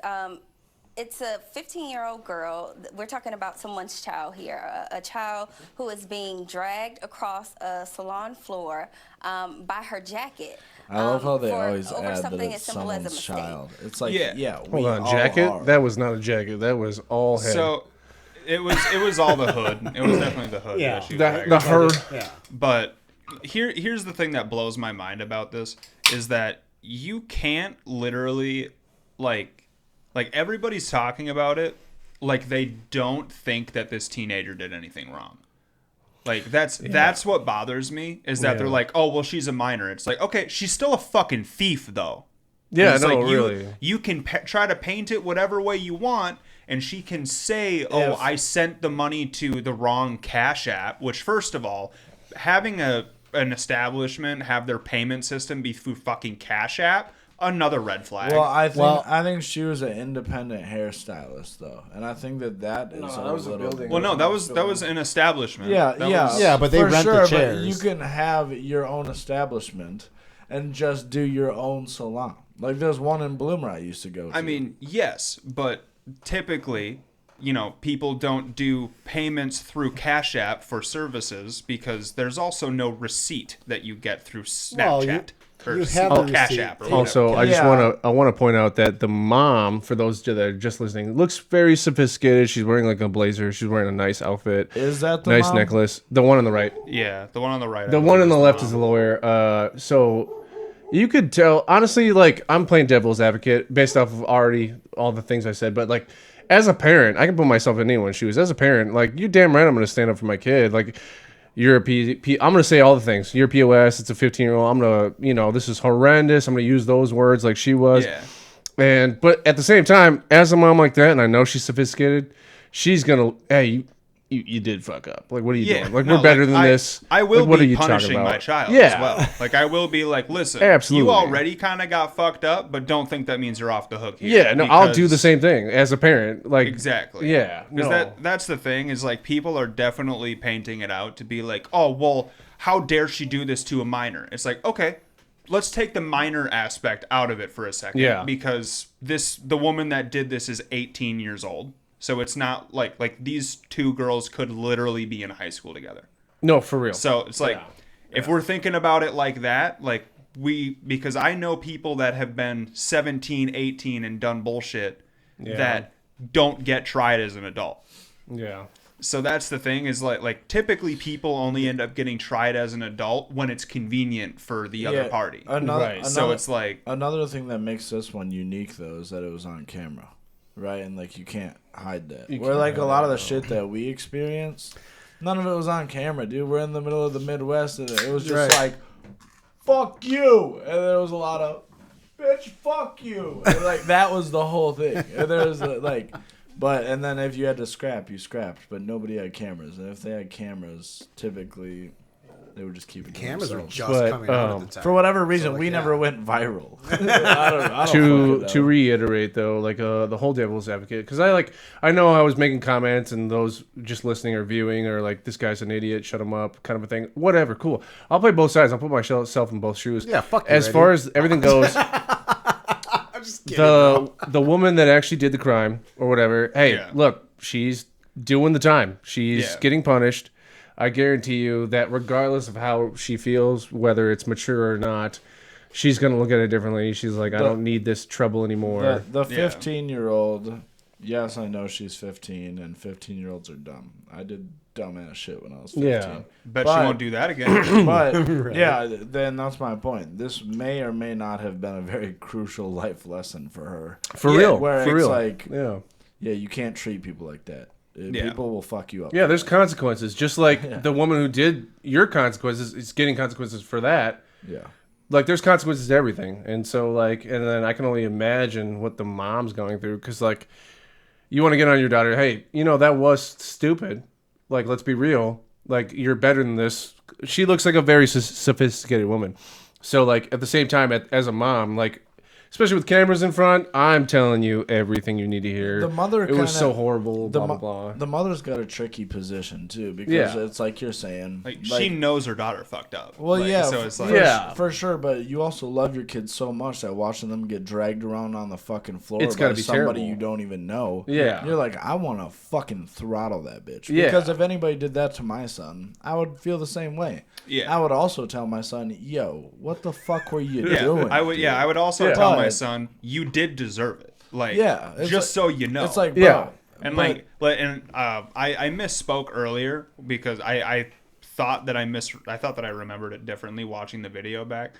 It's a 15-year-old girl. We're talking about someone's child here, a child who is being dragged across a salon floor by her jacket. I love how they always over add that something it's as simple as a someone's mistake. child. It's like, Hold on, jacket? That was not a jacket. That was all head. So it was all the hood. It was definitely the hood. Yeah. That she was dragging. Yeah. But here's the thing that blows my mind about this is that you can't literally like everybody's talking about it like they don't think that this teenager did anything wrong. Like that's what bothers me is that they're like, oh well, she's a minor. It's like, okay, she's still a fucking thief though. Yeah, no, like, really. You can try to paint it whatever way you want, and she can say, oh, I sent the money to the wrong Cash App. Which, first of all, having an establishment have their payment system be through fucking Cash App. Another red flag. Well, I think she was an independent hairstylist though, and I think that is that was a building. Well, no, that was an establishment. Yeah, but they rent the chairs. But you can have your own establishment and just do your own salon. Like there's one in Bloomer I used to go to. I mean, yes, but typically, people don't do payments through Cash App for services because there's also no receipt that you get through Snapchat. You have a Cash receipt. App. Or Also, whatever. I want to point out that the mom, for those that are just listening, looks very sophisticated. She's wearing like a blazer. She's wearing a nice outfit. Is that the nice mom? necklace? The one on the right. Yeah, the one on the right. The one on the left is the lawyer. So you could tell, honestly, like I'm playing devil's advocate based off of already all the things I said, but like as a parent, I can put myself in anyone's shoes. As a parent, like you're damn right, I'm going to stand up for my kid. Like. You're a I'm going to say all the things. You're a POS. It's a 15-year-old. I'm going to, this is horrendous. I'm going to use those words like she was. Yeah. But at the same time, as a mom like that, and I know she's sophisticated, she's going to, hey, you did fuck up. Like, what are you Yeah, doing? Like, no, we're better like, than this. I will like, what be are you punishing talking about? my child Yeah. as well. Like, I will be like, listen, Absolutely. you already kind of got fucked up, but don't think that means you're off the hook here. Yeah, no, I'll do the same thing as a parent. Like, exactly. Yeah, because no. that's the thing is like people are definitely painting it out to be like, oh well, how dare she do this to a minor? It's like, okay, let's take the minor aspect out of it for a second. Yeah. Because the woman that did this is 18 years old. So it's not like these two girls could literally be in high school together. No, for real. So it's like, if we're thinking about it like that, like because I know people that have been 17, 18 and done bullshit that don't get tried as an adult. Yeah. So that's the thing is like typically people only end up getting tried as an adult when it's convenient for the other party. So it's like another thing that makes this one unique though is that it was on camera, right? And like you can't hide that. Where like a lot of the shit that we experienced, none of it was on camera, dude. We're in the middle of the Midwest and it was just like, fuck you, and there was a lot of bitch, fuck you, and like that was the whole thing. And there was like. But, and then if you had to scrap, you scrapped. But nobody had cameras. And if they had cameras, typically, they would just keep it to cameras themselves. were just coming out at the time. For whatever reason, we never went viral. I don't to reiterate, though, like the whole devil's advocate, because I know I was making comments and those just listening or viewing or like, this guy's an idiot, shut him up, kind of a thing. Whatever, cool. I'll play both sides. I'll put myself in both shoes. Yeah, fuck you, As far as everything goes... The woman that actually did the crime or whatever, hey, look, she's doing the time. She's getting punished. I guarantee you that regardless of how she feels, whether it's mature or not, she's going to look at it differently. She's like, I don't need this trouble anymore. The 15-year-old, yes, I know she's 15, and 15-year-olds are dumb. I did dumbass shit when I was 15. Yeah. Bet she won't do that again. But, yeah, then that's my point. This may or may not have been a very crucial life lesson for her. For real. Where for it's real. like, yeah, you can't treat people like that. People will fuck you up. Yeah, there's consequences. Just like the woman who did your consequences is getting consequences for that. Yeah. Like, there's consequences to everything. And so, like, and then I can only imagine what the mom's going through. Because, like, you want to get on your daughter, hey, that was stupid. Like, let's be real. Like, you're better than this. She looks like a very sophisticated woman. So, like, at the same time, as a mom, like, especially with cameras in front, I'm telling you everything you need to hear. The mother it was so horrible, blah, blah, blah. The mother's got a tricky position, too, because it's like you're saying. Like, she knows her daughter fucked up. Well, so it's like, for sure, but you also love your kids so much that watching them get dragged around on the fucking floor it's by be somebody terrible. you don't even know. Yeah. You're like, I want to fucking throttle that bitch. Yeah. Because if anybody did that to my son, I would feel the same way. Yeah. I would also tell my son, yo, what the fuck were you doing? I would, dude? I would also tell my son, you did deserve it. Like, just like, so you know. It's like, bro. And I misspoke earlier because I thought that I remembered it differently watching the video back.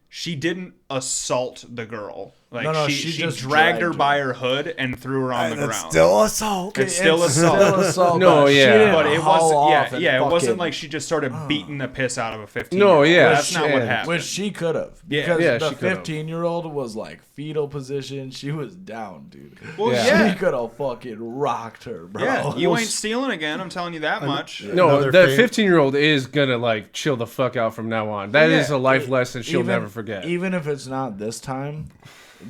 She didn't assault the girl. Like, she just dragged her by her hood and threw her on the ground. Still assault. It's still assault. No, but it wasn't. It wasn't like she just started beating the piss out of a 15-year-old. No, yeah, that's not what happened. Which she could have. Because the 15-year-old was like fetal position. She was down, dude. Well, She could have fucking rocked her, bro. Yeah, you ain't stealing again. I'm telling you that much. No, that 15-year-old is gonna like chill the fuck out from now on. That is a life lesson she'll never forget. Even if it's not this time,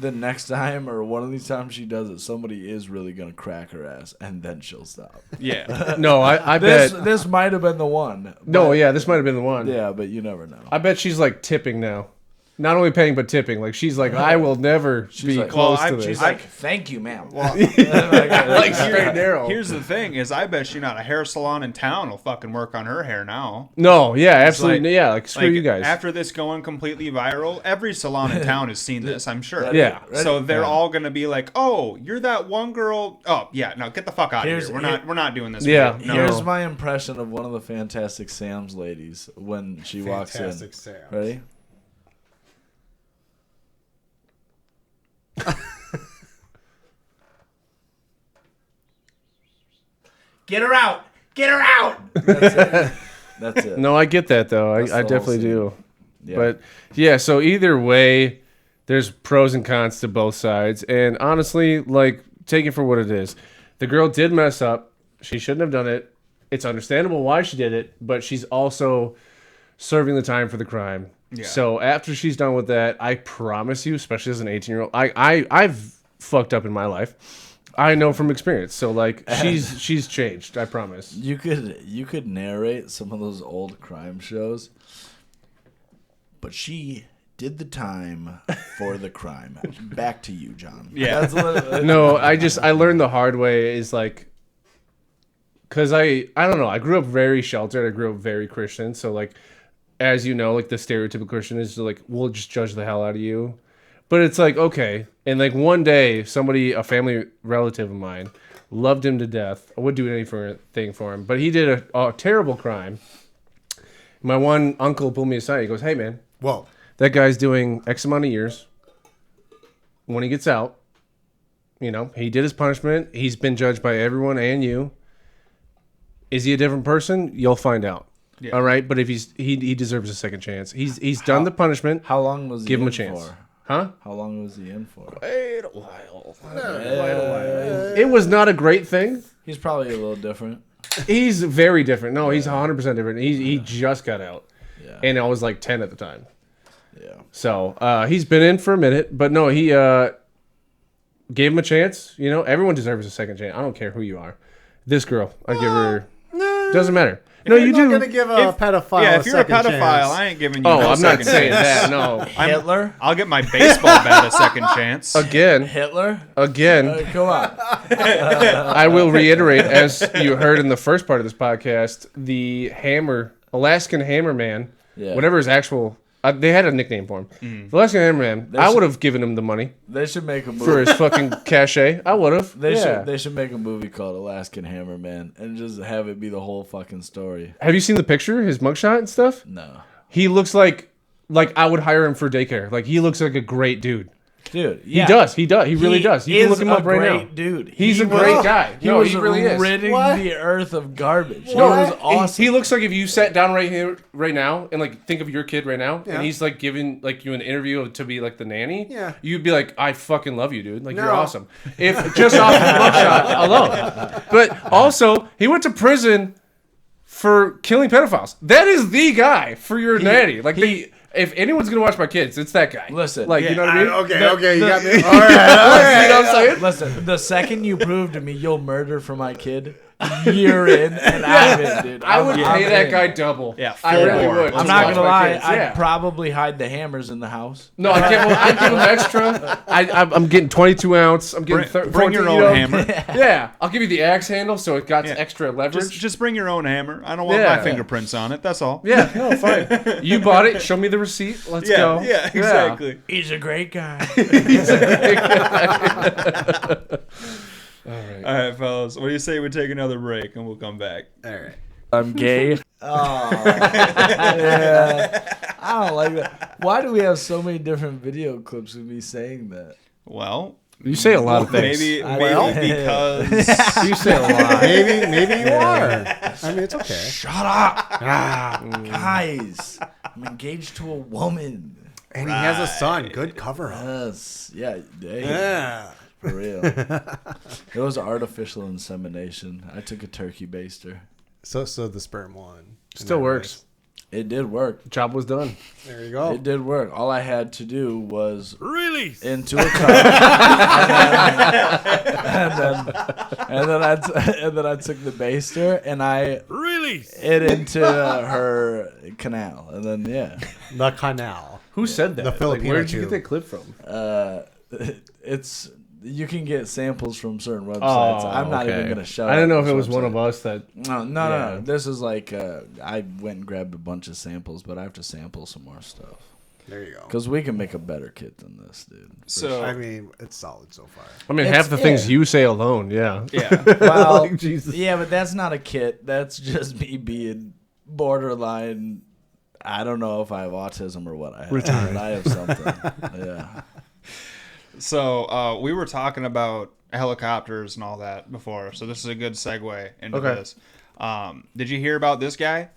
the next time or one of these times she does it, somebody is really gonna crack her ass, and then she'll stop. Yeah. No, I bet this might have been the one. No, yeah, this might have been the one. Yeah, but you never know. I bet she's like tipping now. Not only paying, but tipping. Like, she's like, I will never be like, close to this. She's like, thank you, ma'am. Well, like straight narrow. Here's the thing: is I bet you not a hair salon in town will fucking work on her hair now. No, yeah, absolutely, like screw you guys. After this going completely viral, every salon in town has seen this. I'm sure. Yeah. So they're all gonna be like, "Oh, you're that one girl." Oh, yeah. No, get the fuck out of here. We're not doing this. Yeah. No. Here's my impression of one of the Fantastic Sam's ladies when she walks in. Fantastic Sam. Ready? Get her out! Get her out! That's it. No, I get that though. I definitely do. Yeah. But yeah, so either way, there's pros and cons to both sides. And honestly, like, take it for what it is. The girl did mess up. She shouldn't have done it. It's understandable why she did it, but she's also serving the time for the crime. Yeah. So after she's done with that, I promise you, especially as an 18-year-old, I've fucked up in my life. I know from experience. So like she's changed, I promise. You could narrate some of those old crime shows, but she did the time for the crime. Back to you, John. Yeah. No, I learned the hard way is like, cause I don't know. I grew up very sheltered. I grew up very Christian. So like, as you know, like the stereotypical Christian is like, we'll just judge the hell out of you. But it's like, okay. And like one day, a family relative of mine, loved him to death. I would do anything for him. But he did a terrible crime. My one uncle pulled me aside. He goes, hey man. Whoa. That guy's doing X amount of years. When he gets out, he did his punishment. He's been judged by everyone and you. Is he a different person? You'll find out. Yeah. All right, but if he deserves a second chance. He's done the punishment. How long was he give him in a chance? For? Huh? How long was he in for? Quite a while. It was not a great thing. He's probably a little different. He's very different. No, he's 100% different. He just got out. Yeah. And I was like 10 at the time. Yeah. So he's been in for a minute, but no, he gave him a chance. Everyone deserves a second chance. I don't care who you are. This girl, I give her. Doesn't matter. No, you do. Going to give a pedophile. Yeah, if you're a pedophile, chance. I ain't giving you. Oh, no I'm not saying chance. that. No, Hitler. I'll get my baseball bat a second chance. Again, Hitler. Again. Come on. I will reiterate, as you heard in the first part of this podcast, the Alaskan Hammerman, whatever his actual. They had a nickname for him. The Alaskan Hammerman. I would have given him the money. They should make a movie for his fucking cachet. I would have. They should make a movie called Alaskan Hammerman and just have it be the whole fucking story. Have you seen the picture, his mugshot and stuff? No. He looks like I would hire him for daycare. Like he looks like a great dude. Dude, yeah. He does. He really does. You can look him up right now. Dude. He's a great guy. He was really is. ridding the earth of garbage. No, he was awesome. He looks like if you sat down right here, right now, and like think of your kid right now, and he's like giving like you an interview to be like the nanny. Yeah. You'd be like, I fucking love you, dude. Like you're awesome. If just off the mugshot alone, but also he went to prison for killing pedophiles. That is the guy for your nanny. Like if anyone's gonna watch my kids, it's that guy. Listen, like you know what I mean? Okay, you got me. All right. You know what I'm saying? Listen, the second you prove to me you'll murder for my kid, you're in and I'm in, dude. I would pay that guy double. Yeah, I really would. I'm not gonna lie. I'd probably hide the hammers in the house. No, I'd give him extra. I'm getting 22 ounce. I'm getting bring your own hammer. Yeah, I'll give you the axe handle so it got extra leverage. Just bring your own hammer. I don't want my fingerprints on it. That's all. Yeah, no, fine. You bought it. Show me the receipt. Let's go. Yeah, exactly. He's a great guy. He's a great guy. All right, fellas. What do you say we take another break and we'll come back? All right. I'm gay. Oh, yeah. I don't like that. Why do we have so many different video clips of me saying that? Well, you say a lot of things. Maybe because you say a lot. Maybe you are. I mean, it's okay. Shut up, guys. I'm engaged to a woman, and he has a son. Good cover up. Yes. Yeah. Yeah. For real. It was artificial insemination. I took a turkey baster. So the sperm won. Still works. It did work. Job was done. There you go. It did work. All I had to do was release into a cup, and then I took the baster and I release it into her canal, and then the canal. Who said that? The Filipino where did you get that clip from? It's. You can get samples from certain websites. I'm not even going to show. I don't know if it was one of us that. No. This is like I went and grabbed a bunch of samples, but I have to sample some more stuff. There you go. Because we can make a better kit than this, dude. So I mean, it's solid so far. I mean, half the things you say alone, yeah. Well, like, Jesus. Yeah, but that's not a kit. That's just me being borderline. I don't know if I have autism or what I have. Retarded. I have something. Yeah. So we were talking about helicopters and all that before, so this is a good segue into this. Did you hear about this guy?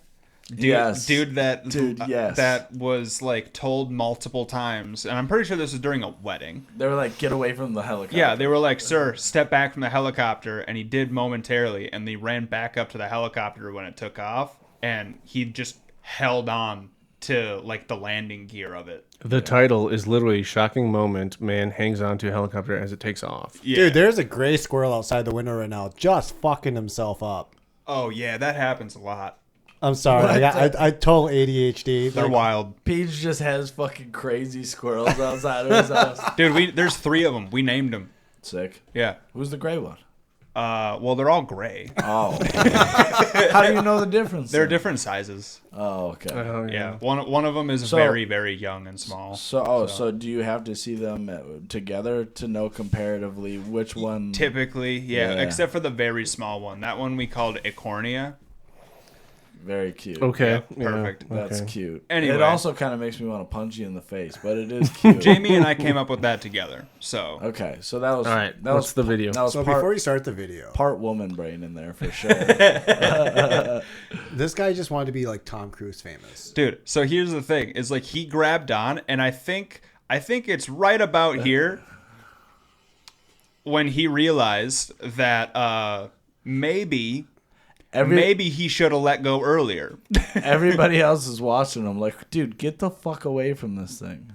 Dude, yes. that was like told multiple times, and I'm pretty sure this was during a wedding. They were like, get away from the helicopter. Yeah, they were like, sir, step back from the helicopter, and he did momentarily, and they ran back up to the helicopter when it took off, and he just held on to like the landing gear of it. The title is literally "Shocking Moment: Man Hangs Onto Helicopter as It Takes Off." Yeah. Dude, there's a gray squirrel outside the window right now, just fucking himself up. Oh yeah, that happens a lot. I'm sorry, I told ADHD. They're wild. Peach just has fucking crazy squirrels outside of his house. Dude, there's 3 of them. We named them. Sick. Yeah. Who's the gray one? Well, they're all gray. Oh. How do you know the difference? They're different sizes. Oh, okay. Yeah. One of them is very, very young and small. So do you have to see them together to know comparatively which one? Typically, yeah. Except for the very small one. That one we called Acornia. Very cute. Okay. Yeah, perfect. That's cute. Anyway. It also kind of makes me want to punch you in the face, but it is cute. Jamie and I came up with that together. So okay, so that was all right. That What's the video? That was so before you start the video, part woman brain in there for sure. This guy just wanted to be like Tom Cruise famous, dude. So here's the thing: is like he grabbed on, and I think it's right about here when he realized that maybe he should have let go earlier. Everybody else is watching him like, dude, get the fuck away from this thing.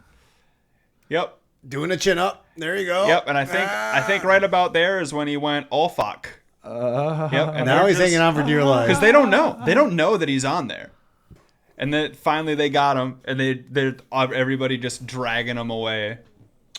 Yep. Doing a chin up. There you go. Yep. And I think right about there is when he went, oh fuck. Yep. And now he's hanging on for dear life. Because they don't know. They don't know that he's on there. And then finally they got him, and they're everybody just dragging him away.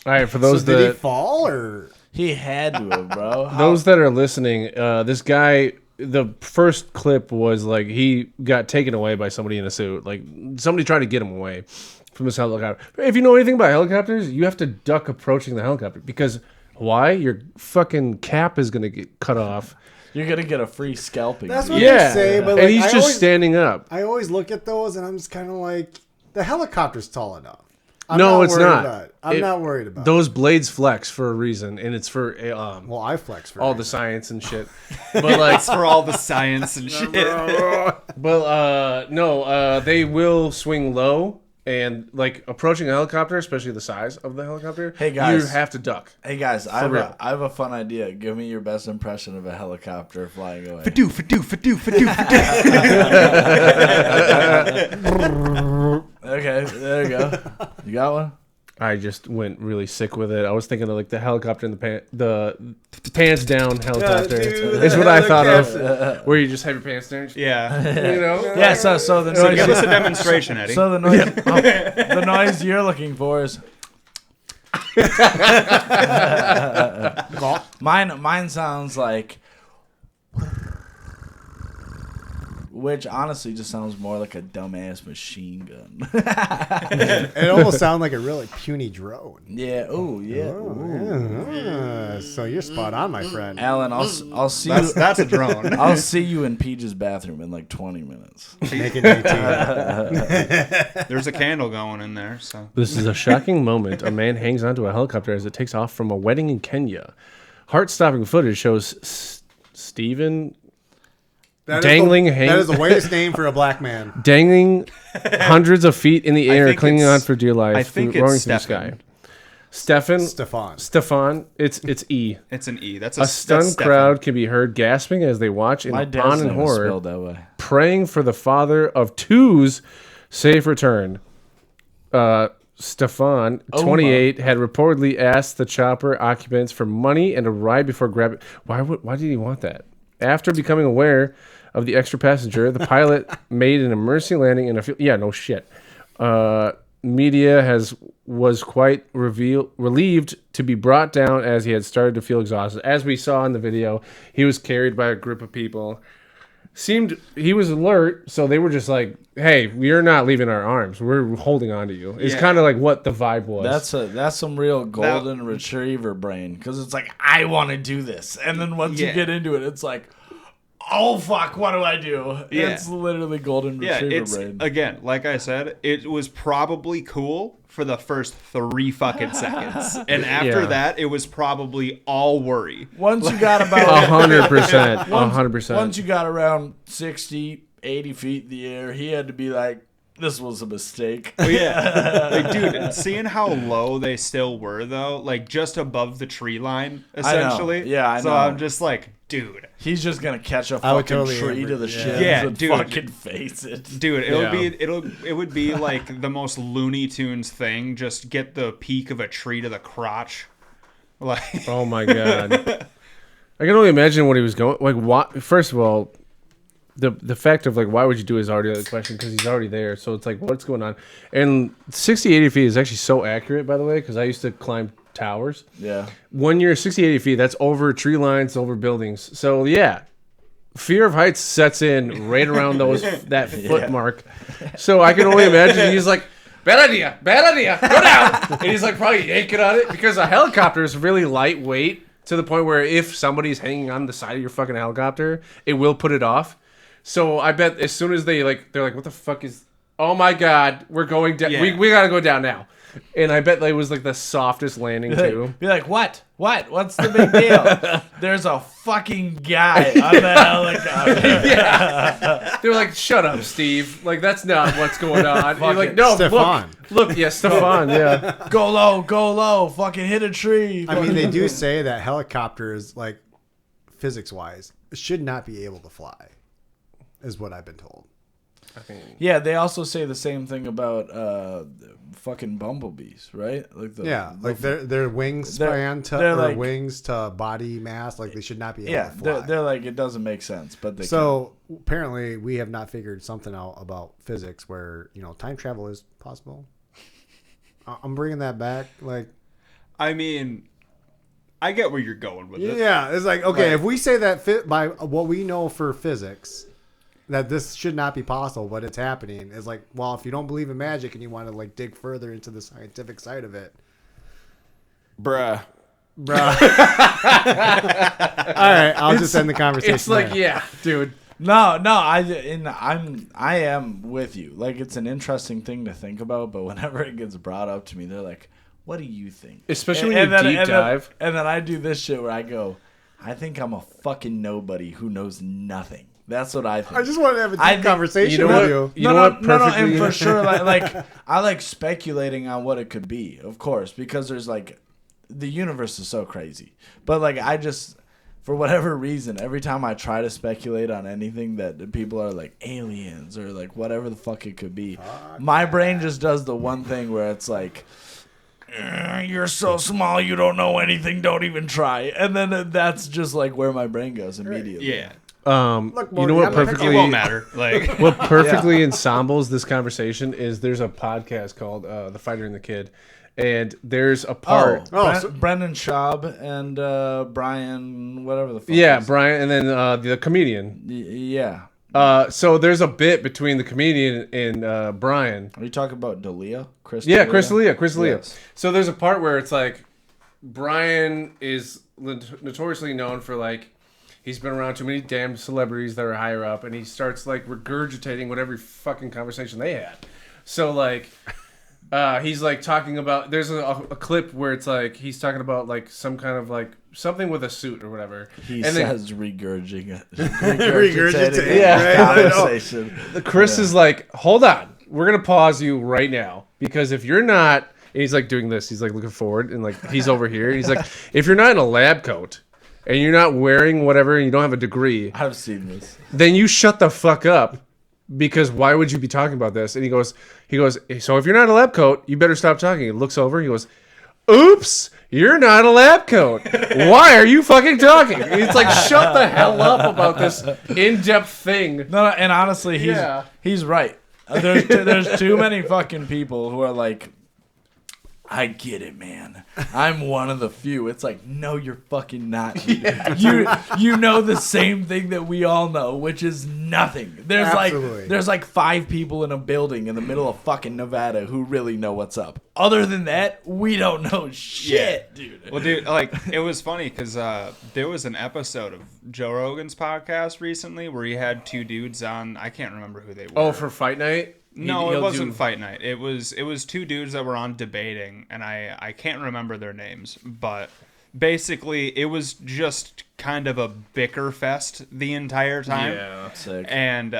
All right, for those did he fall or he had to have, bro? Those that are listening, this guy. The first clip was like he got taken away by somebody in a suit. Like somebody tried to get him away from this helicopter. If you know anything about helicopters, you have to duck approaching the helicopter because why? Your fucking cap is gonna get cut off. You're gonna get a free scalping. That's what they say, but and he's just standing up. I always look at those and I'm just kind of like, the helicopter's tall enough. I'm not worried about it. Those blades flex for a reason, and it's for well, I flex for all the science and shit. But like it's for all the science and shit. But no, they will swing low, and like approaching a helicopter, especially the size of the helicopter. Hey guys, you have to duck. Hey guys, I have a fun idea. Give me your best impression of a helicopter flying away. Fadoo. Okay, there you go. You got one? I just went really sick with it. I was thinking of like the helicopter in the pants down helicopter. Is what I thought of. Where you just have your pants down. Yeah. You know? Yeah, so the noise. Give us a demonstration, Eddie. So the noise, the noise you're looking for is. Mine sounds like. Which honestly just sounds more like a dumbass machine gun. It almost sounds like a really puny drone. Yeah. Oh, yeah. Yeah. So you're spot on, my friend. Alan, I'll see you. That's a drone. I'll see you in Peach's bathroom in like 20 minutes. Make it 18. There's a candle going in there. So this is a shocking moment. A man hangs onto a helicopter as it takes off from a wedding in Kenya. Heart-stopping footage shows Stephen. That is the whitest name for a black man. Dangling hundreds of feet in the air, clinging on for dear life. I think roaring it's through the sky. Stefan. It's E. It's an E. That's a stunned crowd can be heard gasping as they watch in awe and horror, praying for the father of two's safe return. Stefan, 28, had reportedly asked the chopper occupants for money and a ride before grabbing. Why did he want that? After becoming aware of the extra passenger, the pilot made an emergency landing in a field. Yeah, no shit. Media was quite relieved to be brought down as he had started to feel exhausted. As we saw in the video, he was carried by a group of people. He was alert, so they were just like, "Hey, we're not leaving our arms. We're holding on to you." It's kind of like what the vibe was. That's some real golden retriever brain, because it's like, I want to do this, and then once you get into it, it's like, oh fuck, what do I do? Yeah. It's literally golden retriever brain. Again, like I said, it was probably cool for the first 3 fucking seconds, and after that, it was probably all worry. Once you got about 100%, 100%. Once you got around 60, 80 feet in the air. He had to be like, this was a mistake. Oh, yeah. Like, dude, seeing how low they still were, though, like just above the tree line, essentially. I know. Yeah, I know. So I'm just like, dude. He's just going to catch a fucking tree to the shins and dude, fucking face it. Dude, it would be like the most Looney Tunes thing. Just get the peak of a tree to the crotch. Like, oh my God. I can only imagine what he was going. Like, what? First of all, the fact of like why would you do is already the question because he's already there. So it's like what's going on? And 60, 80 feet is actually so accurate, by the way, because I used to climb towers. Yeah. When you're 60, 80 feet, that's over tree lines, over buildings. So yeah, fear of heights sets in right around that foot mark. So I can only imagine he's like, bad idea, go down, and he's like probably yanking on it because a helicopter is really lightweight to the point where if somebody's hanging on the side of your fucking helicopter, it will put it off. So I bet as soon as they're like, what the fuck is? Oh my God, we're going down. Yeah. We gotta go down now. And I bet it was like the softest landing too. Be like, what? What's the big deal? There's a fucking guy on the helicopter. Yeah. They're like, shut up, Steve. Like that's not what's going on. You're like, no, Stefan. Look, yeah, Stefan. Yeah. Go low. Fucking hit a tree. I mean, they do say that helicopters, like physics-wise, should not be able to fly. Is what I've been told. Yeah, they also say the same thing about fucking bumblebees, right? Like their wingspan to wings to body mass, like they should not be able to fly. They're like it doesn't make sense, but they. So apparently, we have not figured something out about physics where time travel is possible. I'm bringing that back. Like, I mean, I get where you're going with it. Yeah, it's like okay, if we say that by what we know for physics. That this should not be possible, but it's happening. It's like, well, if you don't believe in magic and you want to like dig further into the scientific side of it, bruh. All right, I'll just end the conversation. It's like, yeah, dude. No, I am with you. Like, it's an interesting thing to think about, but whenever it gets brought up to me, they're like, "What do you think?" Especially when you deep dive. And then I do this shit where I go, "I think I'm a fucking nobody who knows nothing." That's what I think. I just want to have a deep conversation with you. No, and for sure, like I like speculating on what it could be, of course, because there's like, the universe is so crazy. But like, I just, for whatever reason, every time I try to speculate on anything that people are like aliens or like whatever the fuck it could be, my brain just does the one thing where it's like, you're so small, you don't know anything, don't even try. And then that's just like where my brain goes immediately. Yeah. Look, you know what perfectly it won't matter. Like what perfectly ensembles this conversation is there's a podcast called The Fighter and the Kid, and there's a part. Brendan Schaub and Brian, whatever the fuck. Yeah, Brian, and then the comedian. Yeah. So there's a bit between the comedian and Brian. Are you talking about D'Elia? Chris D'Elia. Yes. So there's a part where it's like Brian is notoriously known for like. He's been around too many damn celebrities that are higher up, and he starts like regurgitating whatever fucking conversation they had. So like, he's like talking about. There's a clip where it's like he's talking about like some kind of like something with a suit or whatever. He says regurgitating. Conversation. Chris is like, hold on, we're gonna pause you right now because if you're not, and he's like doing this. He's like looking forward and like he's over here. And he's like, if you're not in a lab coat. And you're not wearing whatever, and you don't have a degree. I've seen this. Then you shut the fuck up, because why would you be talking about this? And he goes. So if you're not a lab coat, you better stop talking. He looks over. He goes, "Oops, you're not a lab coat. Why are you fucking talking?" And it's like, shut the hell up about this in-depth thing. No, and honestly, he's right. There's too many fucking people who are like, I get it, man. I'm one of the few. It's like, no, you're fucking not. You know the same thing that we all know, which is nothing. There's like 5 people in a building in the middle of fucking Nevada who really know what's up. Other than that, we don't know shit, dude. Well, dude, like it was funny because there was an episode of Joe Rogan's podcast recently where he had 2 dudes on. I can't remember who they were. Oh, for Fight Night. No, it wasn't Fight Night. It was 2 dudes that were on debating, and I can't remember their names, but basically it was just kind of a bicker fest the entire time. Yeah, sick. And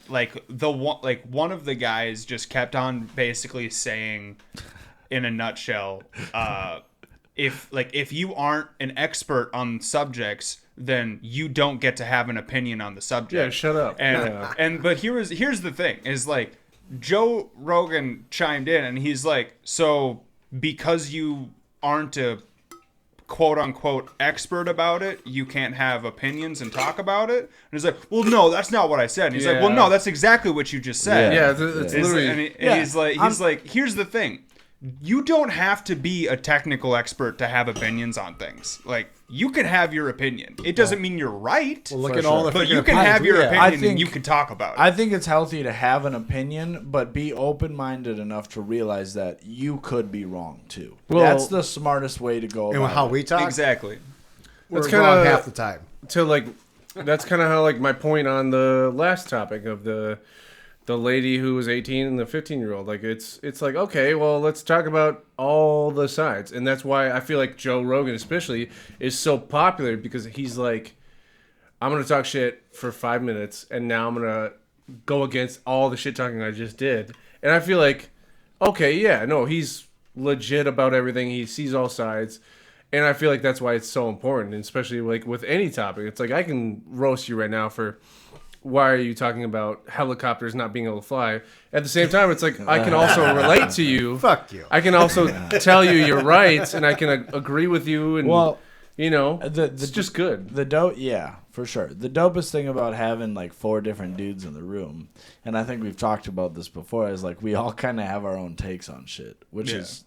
one of the guys just kept on basically saying, in a nutshell, if you aren't an expert on subjects, then you don't get to have an opinion on the subject. Yeah, shut up. But here's the thing is like Joe Rogan chimed in and he's like, so because you aren't a quote unquote expert about it, you can't have opinions and talk about it. And he's like, well, no, that's not what I said. And he's like, well, no, that's exactly what you just said. Yeah, it's literally. He's like, here's the thing. You don't have to be a technical expert to have opinions on things. Like, you can have your opinion. It doesn't mean you're right. Well, look at all the but you freaking can have your opinions. opinion and you can talk about it. I think it's healthy to have an opinion, but be open-minded enough to realize that you could be wrong too. Well, that's the smartest way to go about And how it. we talk, Exactly. we're That's wrong kinda- half the time. To like, that's kind of how like my point on the last topic of the lady who was 18 and the 15-year-old. Like it's like, okay, well, let's talk about all the sides. And that's why I feel like Joe Rogan especially is so popular, because he's like, I'm going to talk shit for 5 minutes and now I'm going to go against all the shit talking I just did. And I feel like, okay, yeah, no, he's legit about everything. He sees all sides. And I feel like that's why it's so important, and especially like with any topic. It's like I can roast you right now for why are you talking about helicopters not being able to fly? At the same time, it's like I can also relate to you. Fuck you. I can also tell you your rights, and I can agree with you. And it's just good. Yeah, for sure. The dopest thing about having like 4 different dudes in the room, and I think we've talked about this before, is like we all kind of have our own takes on shit, which is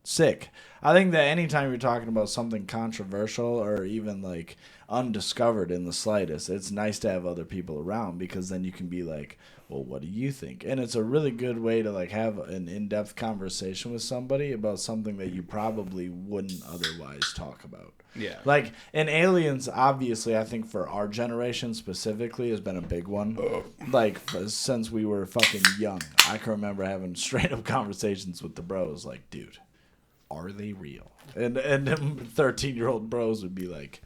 sick. I think that anytime you're talking about something controversial or even like undiscovered in the slightest, it's nice to have other people around, because then you can be like, well, what do you think? And it's a really good way to like have an in-depth conversation with somebody about something that you probably wouldn't otherwise talk about. Yeah. Like, and aliens, obviously, I think for our generation specifically, has been a big one. Like, since we were fucking young. I can remember having straight up conversations with the bros, like, dude, are they real? And them 13-year-old bros would be like,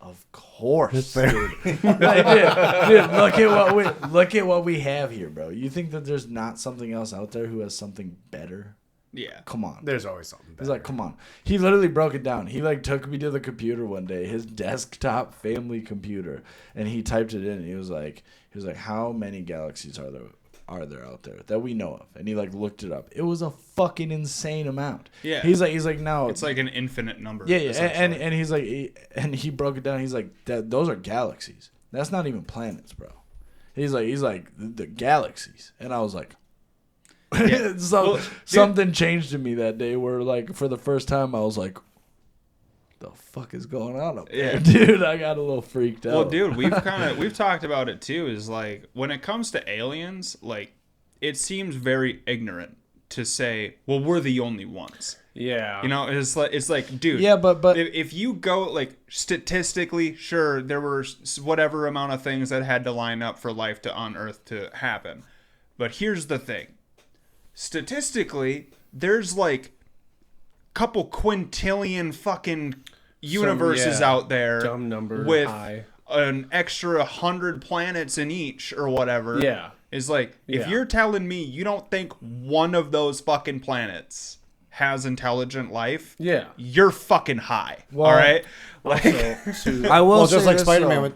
of course, dude. Like, dude, look at what we have here, bro. You think that there's not something else out there who has something better? Yeah. Come on. There's always something better. He's like, come on. He literally broke it down. He like took me to the computer one day, his desktop family computer, and he typed it in. And he was like, how many galaxies are there out there that we know of? And he like looked it up. It was a fucking insane amount. Yeah. He's like, no. It's like an infinite number. Yeah, yeah. And he's like, and he broke it down. He's like, those are galaxies. That's not even planets, bro. He's like the galaxies. And I was like, yeah. Something changed in me that day where like for the first time I was like, the fuck is going on up there? Dude, I got a little freaked out. Well, dude, we've talked about it too, is like when it comes to aliens, like it seems very ignorant to say, well, we're the only ones. Yeah. You know, it's like, dude. Yeah, but if you go like statistically, sure, there were whatever amount of things that had to line up for life on Earth to happen. But here's the thing. Statistically, there's like couple quintillion fucking universes out there, dumb number with high. An extra 100 planets in each or whatever. Yeah. Is like, if you're telling me you don't think one of those fucking planets has intelligent life, you're fucking high. Well, all right? Like, I will say just like this, Spider-Man with...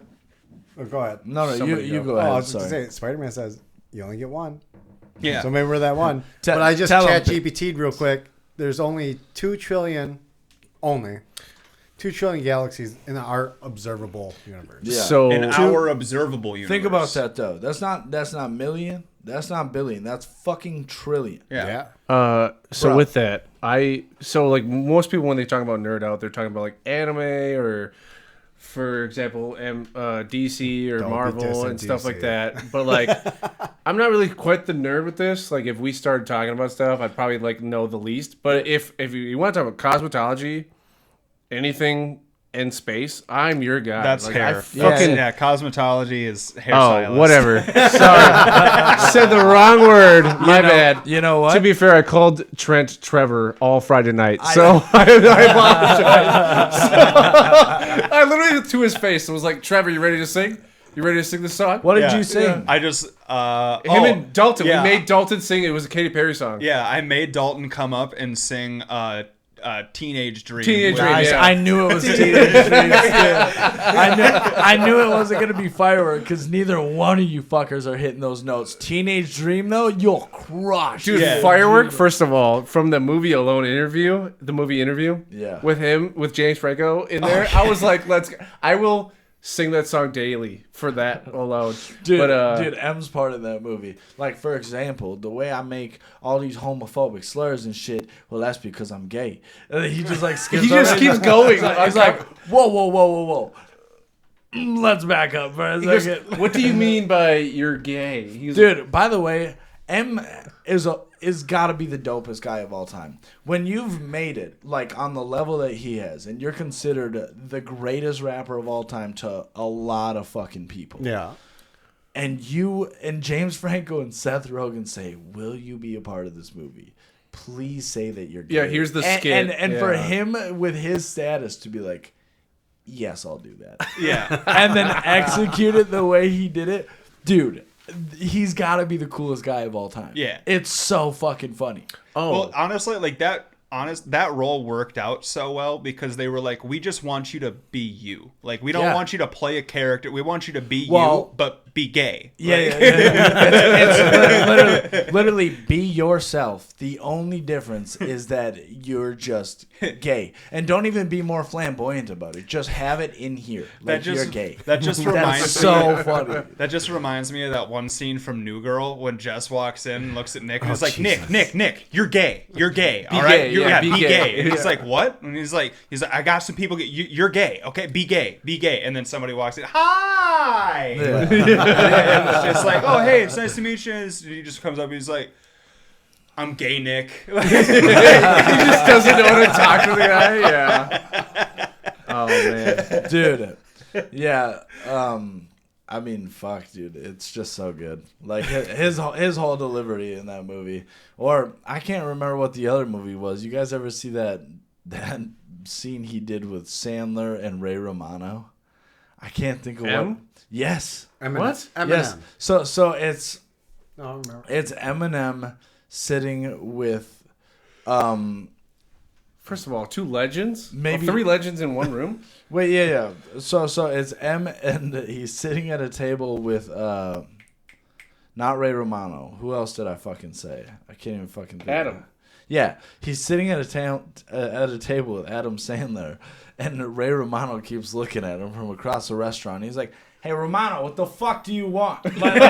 Oh, go ahead. No, you go ahead. I was just going to say, Spider-Man says, you only get one. Yeah. So maybe we're that one. But I just ChatGPT'd real quick. There's only 2 trillion galaxies in our observable universe. Yeah. So in our observable universe. Think about that though. That's not million. That's not billion. That's fucking trillion. Yeah. So with that, like most people when they talk about nerd out, they're talking about like anime or, for example, DC or Marvel and stuff like that. But like, I'm not really quite the nerd with this. Like, if we started talking about stuff, I'd probably like know the least. But if you want to talk about cosmetology, anything and space, I'm your guy. That's like, hair. Fucking, cosmetology is hairstylist. Oh, whatever. Sorry. Said the wrong word. My bad. You know what? To be fair, I called Trent Trevor all Friday night. So I apologize. So, I literally to his face and was like, Trevor, you ready to sing? You ready to sing this song? What did you sing? Yeah. I just him and Dalton. Yeah. We made Dalton sing. It was a Katy Perry song. Yeah, I made Dalton come up and sing Teenage Dream. Teenage Dream. Nice. Yeah. I knew it was Teenage Dream. I knew it wasn't gonna be Firework because neither one of you fuckers are hitting those notes. Teenage Dream though, you'll crush. Dude, Firework, first of all, from the movie Alone interview, Yeah. with him, with James Franco in there, I was like, I will sing that song daily for that alone. Dude, But, dude, M's part in that movie. Like, for example, the way I make all these homophobic slurs and shit, well, that's because I'm gay. And then he just like skips He just over it. keeps going. He's like, whoa. Let's back up for a he goes, second. what do you mean by you're gay? He's Dude, by the way, M is got to be the dopest guy of all time. When you've made it like on the level that he has, and you're considered the greatest rapper of all time to a lot of fucking people. Yeah. And you and James Franco and Seth Rogen say, "Will you be a part of this movie? Please say that you're gay." Yeah, here's the skit. And for him with his status to be like, "Yes, I'll do that." Yeah. And then execute it the way he did it. Dude, he's got to be the coolest guy of all time. Yeah. It's so fucking funny. Well, honestly, like that role worked out so well because they were like, we just want you to be you. Like, we don't want you to play a character. We want you to be you, but be gay. Yeah, like, it's literally be yourself. The only difference is that you're just gay. And don't even be more flamboyant about it. Just have it in here. Like you're gay. That just reminds me. so funny. That just reminds me of that one scene from New Girl when Jess walks in and looks at Nick and is like, Nick, you're gay. You're gay. All right? Be gay. And he's like, what? And he's like, I got some people. You're gay. Okay, be gay. And then somebody walks in. Hi. Yeah. And it's just like, oh hey, it's nice to meet you. And he just comes up. And he's like, I'm gay, Nick. he just doesn't know how to talk to the guy. Yeah. Oh man, dude. Yeah. I mean, fuck, dude. It's just so good. Like his whole delivery in that movie. Or I can't remember what the other movie was. You guys ever see that scene he did with Sandler and Ray Romano? I can't think of what. Yes. What? Eminem. Yes. So it's. No, I remember. It's Eminem sitting with. First of all, two legends, Maybe 3 legends in one room. Wait, yeah. So it's M, and he's sitting at a table with not Ray Romano. Who else did I fucking say? I can't even fucking think. Adam. Yeah, he's sitting at a table with Adam Sandler, and Ray Romano keeps looking at him from across the restaurant. He's like, "Hey Romano, what the fuck do you want?" Like,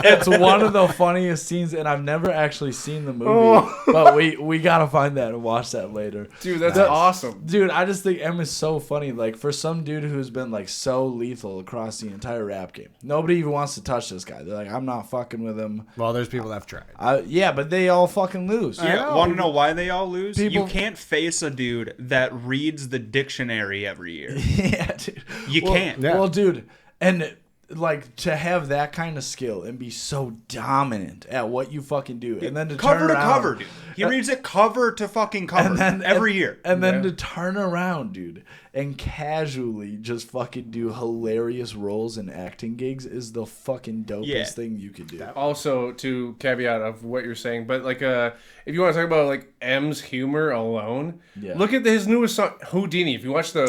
it's one of the funniest scenes, and I've never actually seen the movie, but we gotta find that and watch that later. Dude, that's awesome. Dude, I just think M is so funny. Like, for some dude who's been like so lethal across the entire rap game, nobody even wants to touch this guy. They're like, I'm not fucking with him. Well, there's people that have tried. Yeah, but they all fucking lose. Yeah, want to know why they all lose? People- You can't face a dude that reads the dictionary every year. Yeah, dude. You can't. Yeah. Well, dude, and like to have that kind of skill and be so dominant at what you fucking do, and then to cover turn to around, cover, dude. He reads it cover to fucking cover every year. And then to turn around, dude, and casually just fucking do hilarious roles and acting gigs is the fucking dopest thing you could do. Also, to caveat of what you're saying, but like, if you want to talk about like M's humor alone, look at his newest song, Houdini. If you watch the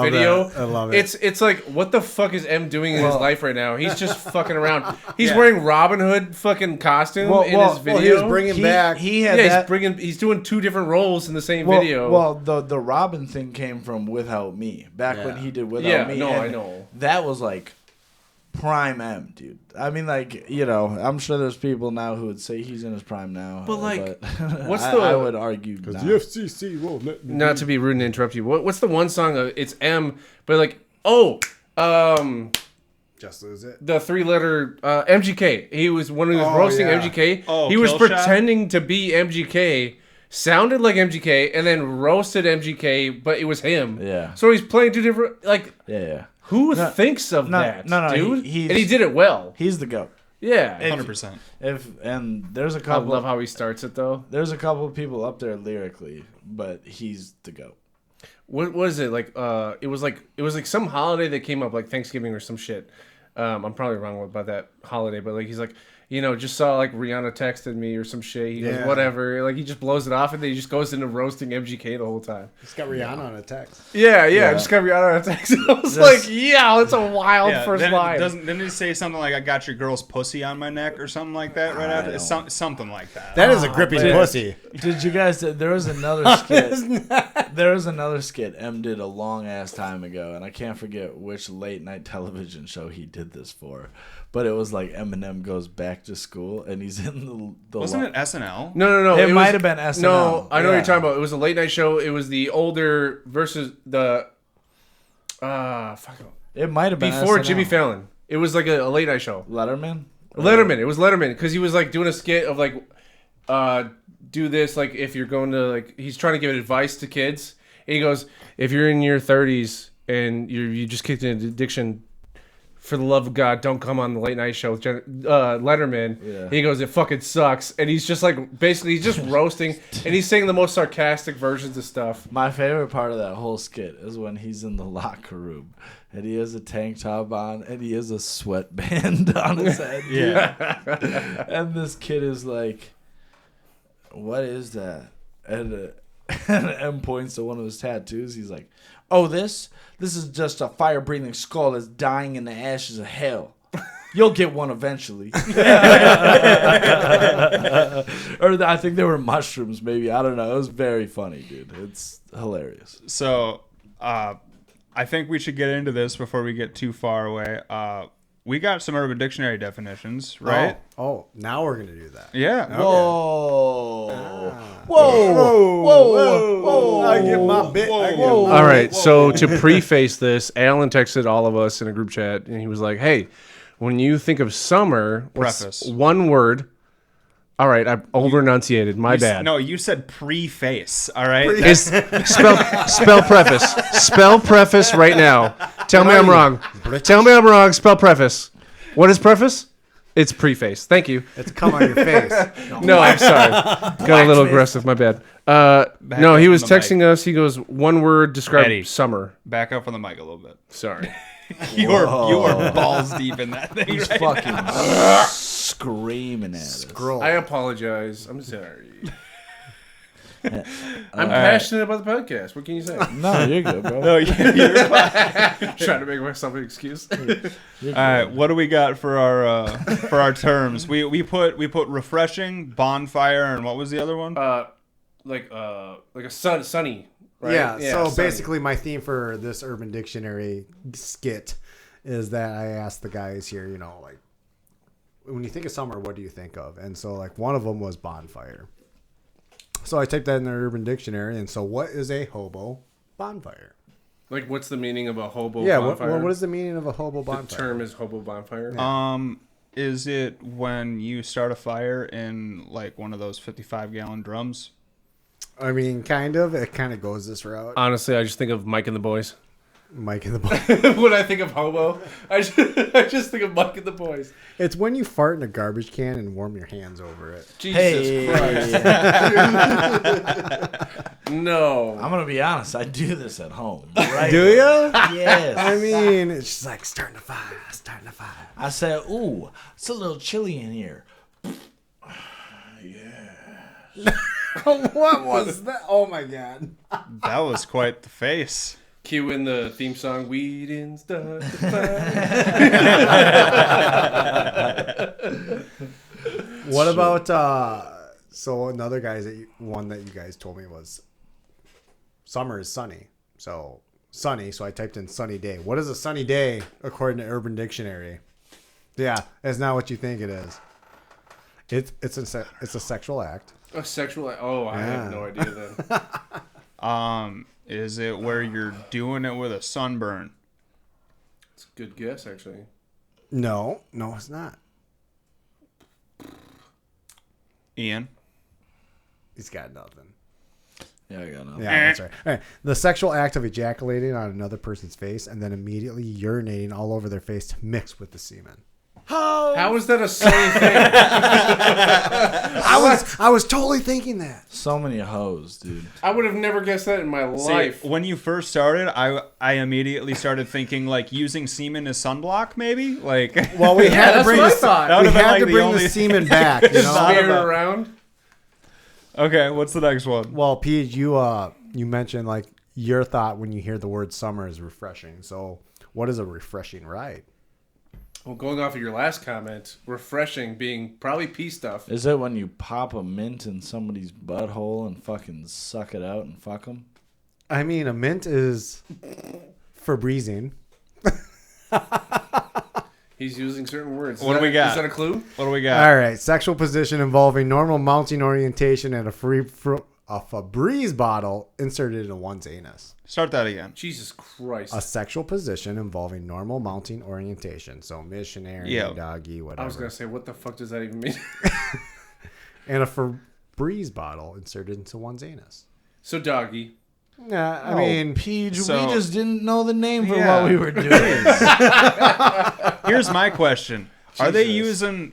video, I love it. It's like, what the fuck is M doing in his life right now? He's just fucking around. He's wearing Robin Hood fucking costume in his video. He was bringing back. He had that. He's doing 2 different roles in the same Well, video. Well, the Robin thing came from Without Me. Back when he did Without Me. No, and I know. That was like prime M, dude. I mean, like, you know, I'm sure there's people now who would say he's in his prime now. But, like, what's I would argue Because not. the FCC won't let me. Not to be rude and interrupt you. What's the one song? It's M, but like, Just lose it. the 3-letter MGK. He was when he was roasting MGK. Oh, he was Kill Shot? pretending to be MGK, sounded like MGK and then roasted MGK, but it was him. Yeah. So he's playing two different, like, Yeah. who thinks of that, dude? And he did it well. He's the GOAT. Yeah. 100%. And there's a I couple. love how he starts it, though. There's a couple of people up there lyrically, but he's the GOAT. What was it like? It was like some holiday that came up, like Thanksgiving or some shit. I'm probably wrong about that holiday, but like he's like, just saw like Rihanna texted me or some shit. He goes, whatever. Like he just blows it off and then he just goes into roasting MGK the whole time. He's got Rihanna on a text. Yeah. Just got Rihanna on a text. I was like, that's a wild first line. Didn't he say something like, I got your girl's pussy on my neck or something like that right after? Something like that. That is a gripping pussy. Did you guys, there was another skit. There was another skit M did a long ass time ago, and I can't forget which late night television show he did this for. But it was like Eminem goes back to school, and he's in the Wasn't it SNL? No. It might have been SNL. No, I know what you're talking about. It was a late night show. It was the older versus the It might have been before SNL. Jimmy Fallon. It was like a late night show. Letterman. It was Letterman because he was like doing a skit of like, do this like if you're going to like he's trying to give advice to kids. And he goes, if you're in your 30s and you just kicked into addiction. For the love of God, don't come on the late night show with Letterman. Yeah. He goes, it fucking sucks. And he's just like, basically, he's just roasting. And he's saying the most sarcastic versions of stuff. My favorite part of that whole skit is when he's in the locker room. And he has a tank top on. And he has a sweatband on his head. Yeah. And this kid is like, what is that? And M points to one of his tattoos. He's like, oh, this is just a fire-breathing skull that's dying in the ashes of hell. You'll get one eventually. Or I think they were mushrooms, maybe. I don't know. It was very funny, dude. It's hilarious. So, I think we should get into this before we get too far away. We got some Urban Dictionary definitions, right? Oh, now we're gonna do that. Yeah. Okay. Whoa. Whoa. I get my bit. All right, so to preface this, Alan texted all of us in a group chat, and he was like, hey, when you think of summer, what's one word? All right, I over-enunciated. My bad. No, you said preface, all right? Spell preface. Spell preface right now. Tell me I'm wrong. Tell me I'm wrong. Spell preface. What is preface? It's preface. Thank you. It's come on your face. No, I'm sorry. Got a little aggressive. My bad. No, he was texting us. He goes, one word, describe Eddie, summer. Back up on the mic a little bit. Sorry. You are balls deep in that thing. He's right fucking now. screaming at us. I apologize. I'm sorry. I'm passionate about the podcast. What can you say? No, you're good, bro. No, you're fine. Trying to make myself an excuse. All right, what do we got for our terms? We put refreshing, bonfire, and what was the other one? Like a sunny. Right? Yeah, so sunny. basically my theme for this Urban Dictionary skit is that I asked the guys here, like, when you think of summer, what do you think of? And so, like, one of them was bonfire. So I typed that in the Urban Dictionary, and so what is a hobo bonfire? Like, what's the meaning of a hobo bonfire? Yeah, what is the meaning of a hobo bonfire? The term is hobo bonfire. Yeah. Is it when you start a fire in, like, one of those 55-gallon drums? I mean, kind of. It kind of goes this route. Honestly, I just think of Mike and the Boys. Mike and the Boys. When I think of hobo, I just think of Mike and the Boys. It's when you fart in a garbage can and warm your hands over it. Jesus Christ. No. I'm going to be honest. I do this at home. Right? Do you? Yes. I mean, it's just like starting to fire. I say, ooh, it's a little chilly in here. What was that? Oh, my God. That was quite the face. Cue in the theme song, we didn't start the fire. What about, so another one that you guys told me was summer is sunny. So sunny, so I typed in sunny day. What is a sunny day according to Urban Dictionary? Yeah, that's not what you think it is. It's a sexual act. A sexual act? Oh, I have no idea then. Is it where you're doing it with a sunburn? It's a good guess, actually. No, it's not. Ian? He's got nothing. Yeah, I got nothing. Yeah, that's right. All right. The sexual act of ejaculating on another person's face and then immediately urinating all over their face to mix with the semen. How is that a silly thing? I was totally thinking that. So many hoes, dude. I would have never guessed that in my life. When you first started, I immediately started thinking like using semen as sunblock, maybe. Like, well, we had to bring what I thought. We had to bring the semen back. You know? Smear it around. Okay, what's the next one? Well, Pete, you mentioned like your thought when you hear the word summer is refreshing. So, what is a refreshing ride? Well, going off of your last comment, refreshing being probably pee stuff. Is it when you pop a mint in somebody's butthole and fucking suck it out and fuck them? I mean, a mint is for breezing. He's using certain words. What do we got? Is that a clue? What do we got? All right, sexual position involving normal mounting orientation and a Febreze bottle inserted into one's anus. Start that again. Jesus Christ. A sexual position involving normal mounting orientation. So missionary, doggy, whatever. I was going to say, what the fuck does that even mean? And a Febreze bottle inserted into one's anus. So doggy. Yeah, I mean, Peach, so- we just didn't know the name for what we were doing. Here's my question. Are they using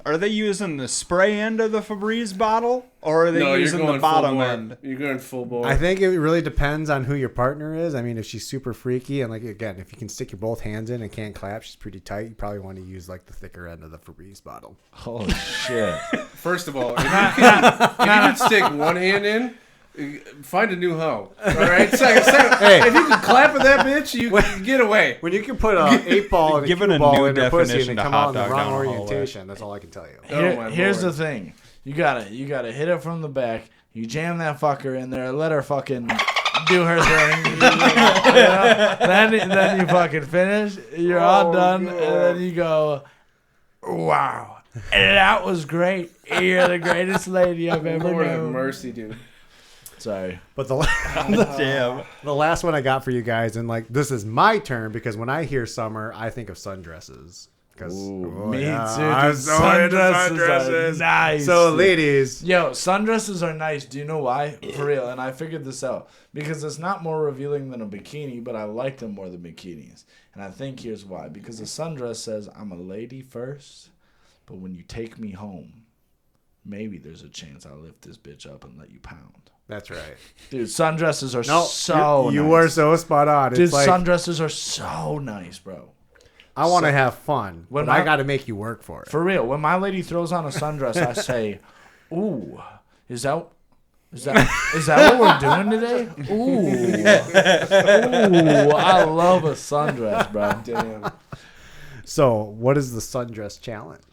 the spray end of the Febreze bottle, or are they using the bottom end? You're going full bore. I think it really depends on who your partner is. I mean, if she's super freaky and like again, if you can stick your both hands in and can't clap, she's pretty tight. You probably want to use like the thicker end of the Febreze bottle. Holy shit! First of all, if you can stick one hand in, find a new hoe. All right. Second, Hey. if you can clap at that bitch, you can get away. When you can put an 8-ball and a Given a cue ball new in her pussy and definition they to come hot out in the dog wrong down the hallway. orientation, that's all I can tell you. Here's the thing: you gotta hit it from the back. You jam that fucker in there, let her fucking do her thing. Then you fucking finish. You're all done, and then you go, "Wow, and that was great. You're the greatest lady I've ever Lord have known." mercy, dude. Sorry, but the last one I got for you guys, and like this is my turn because when I hear summer, I think of sundresses. Me too. I'm Dude. so into Sundresses are nice. So, dude. ladies, Yo, sundresses are nice. Do you know why? For real. And I figured this out. Because it's not more revealing than a bikini, but I like them more than bikinis. And I think here's why. Because a sundress says, I'm a lady first, but when you take me home, maybe there's a chance I'll lift this bitch up and let you pound. that's right. Dude, sundresses are you nice. were so spot on. Dude, It's like, sundresses are so nice, bro. I want to have fun, When but I got to make you work for it. For real, when my lady throws on a sundress, I say, "Ooh, is that what we're doing today?" Ooh, I love a sundress, bro. Damn. So, what is the sundress challenge?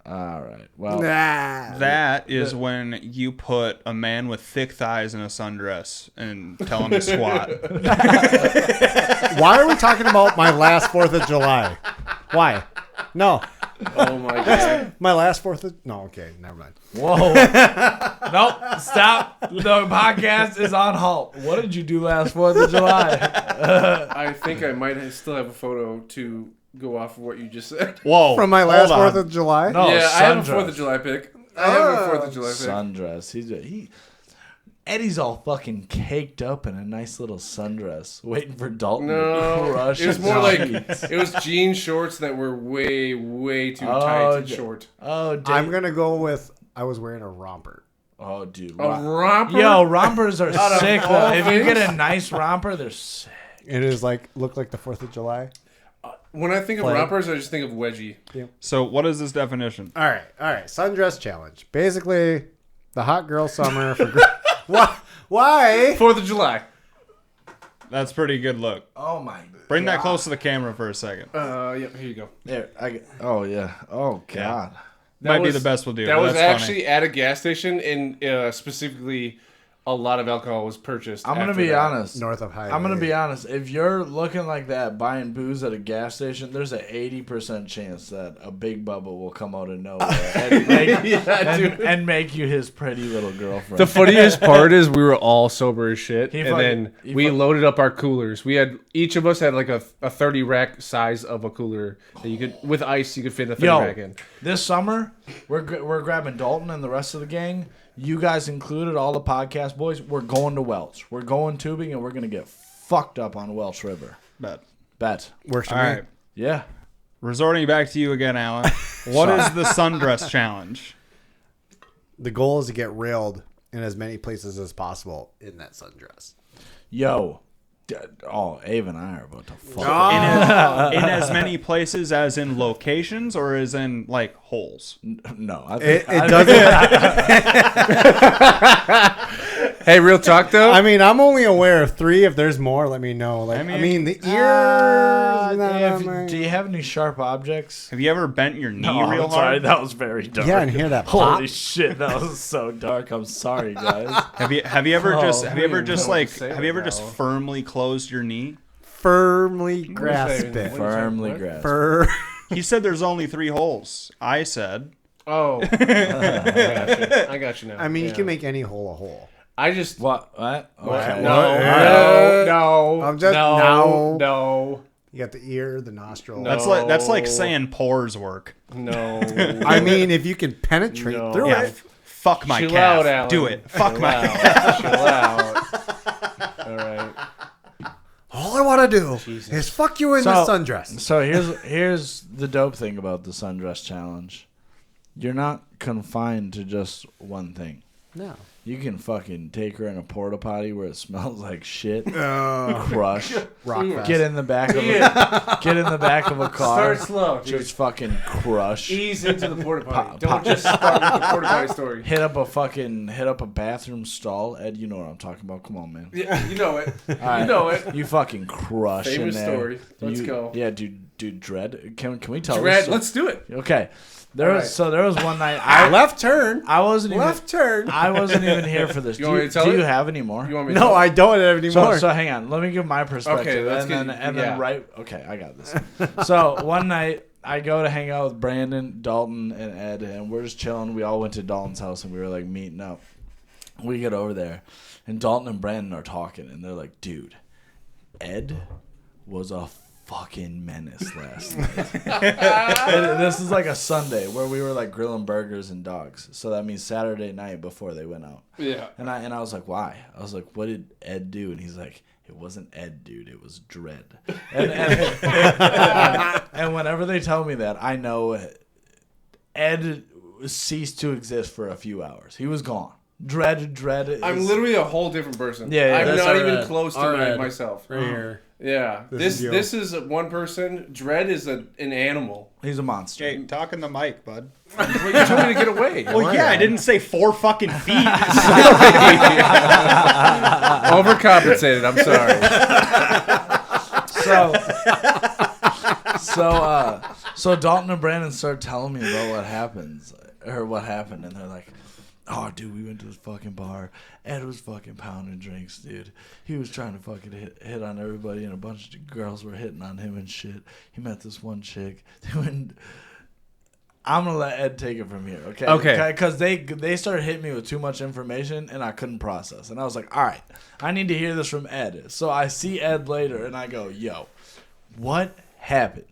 All right, well, That is when you put a man with thick thighs in a sundress and tell him to squat. Why are we talking about my last 4th of July? Why? No. Oh my god. My last 4th of... No, okay, never mind. whoa, nope, stop. The podcast is on halt. What did you do last 4th of July? I think I might still have a photo to go off of what you just said. Whoa. From my last hold on. 4th of July? No, Yeah, I have a sundress. 4th of July pick. I have a 4th of July pick. Sundress. Eddie's all fucking caked up in a nice little sundress, waiting for Dalton to No, crush it was his more like cheeks. it was jean shorts that were way, way too tight and d- short. Oh, dude. I'm going to go with... I was wearing a romper. Oh, dude. A romper? Yo, rompers are Out of sick, all though. If you things? get a nice romper, they're sick. It is like... Look like the 4th of July. When I think of Flag. rompers, I just think of wedgie. So what is this definition? All right. Sundress challenge. Basically, the hot girl summer for... Why? 4th of July. That's pretty good look. Oh, my Bring that close to the camera for a second. Yep, here you go. There, oh, yeah. Oh, God. Might be was- the best we'll do. That but was that's actually at a gas station, and specifically, a lot of alcohol was purchased. I'm going to after be that. honest. North of Highway. I'm going to be honest. If you're looking like that, buying booze at a gas station, there's an 80% chance that a big bubba will come out of nowhere and make you his pretty little girlfriend. The funniest part is we were all sober as shit, and then he we loaded up our coolers. We had each of us had like a 30 rack size of a cooler that you could with ice you could fit a 30 rack in. This summer we're grabbing Dalton and the rest of the gang. You guys included, all the podcast boys. We're going to Welch. We're going tubing, and we're gonna get fucked up on Welch River. Bet. Works for All me. right. Yeah. Resorting back to you again, Alan. What is the sundress challenge? The goal is to get railed in as many places as possible in that sundress. Yo. Ava and I are about to fuck. In as many places as in locations, or as in like holes? No, I It think, doesn't. Hey, real talk though. I mean, I'm only aware of 3. If there's more, let me know. Like, I mean the ears. do you have any sharp objects? Have you ever bent your knee No, real I'm sorry, hard? that was very dark. Yeah, and hear that Holy pop? shit, that was so dark. I'm sorry, guys. Have you ever just now. firmly closed your knee? Firmly grasp What? it. Firmly grasped. He said there's only 3 holes. I said. Oh, I got you now. I mean, you Yeah. can make any hole a hole. I just What? Okay. no. I'm just no. You got the ear, the nostril. No. That's like saying pores work. No. I mean, if you can penetrate No. through Yeah. it. Fuck my Chill calf. out, Alan. Do it. Fuck Chill my out. calf. Chill out. All right. All I want to do is fuck you in the sundress. So here's the dope thing about the sundress challenge. You're not confined to just one thing. No. You can fucking take her in a porta potty where it smells like shit. Crush. Rock fest. Get in the back of a car. Start slow, dude. Just fucking crush. Ease into the porta potty. Don't just start with the porta potty story. Hit up a bathroom stall. Ed, you know what I'm talking about. Come on, man. Yeah, you know it. All right. You know it. You fucking crush Famous in there. story. Let's go. Yeah, dude, Dread. Can we tell Dread, this? let's do it. Okay. There was one night left turn. I wasn't even Left turn. I wasn't even here for this. You want me to tell do you it? have any more? You want me to No, tell I don't have any more. So hang on. Let me give my perspective. Okay, let's and get- then yeah. right. Okay, I got this. So one night I go to hang out with Brandon, Dalton, and Ed, and we're just chilling. We all went to Dalton's house and we were like meeting up. We get over there, and Dalton and Brandon are talking, and they're like, "Dude, Ed was a fucking menace last night." And this is like a Sunday where we were like grilling burgers and dogs. So that means Saturday night before they went out. Yeah. And I was like, why? I was like, what did Ed do? And he's like, it wasn't Ed, dude. It was Dread. And whenever they tell me that, I know Ed ceased to exist for a few hours. He was gone. Dread. I'm literally a whole different person. Yeah, I'm that's not all even right. close to All right. myself. Right here. Yeah. This This is is one person. Dread is an animal. He's a monster. Okay, talk in the mic, bud. Well, you told me to get away. Well, yeah, I didn't say 4 fucking feet. Overcompensated. I'm sorry. So Dalton and Brandon start telling me about what happened, and they're like, "Oh, dude, we went to this fucking bar. Ed was fucking pounding drinks, dude. He was trying to fucking hit on everybody, and a bunch of girls were hitting on him and shit. He met this one chick. I'm gonna let Ed take it from here, okay? Okay. Because they started hitting me with too much information, and I couldn't process. And I was like, all right, I need to hear this from Ed. So I see Ed later, and I go, yo, what happened?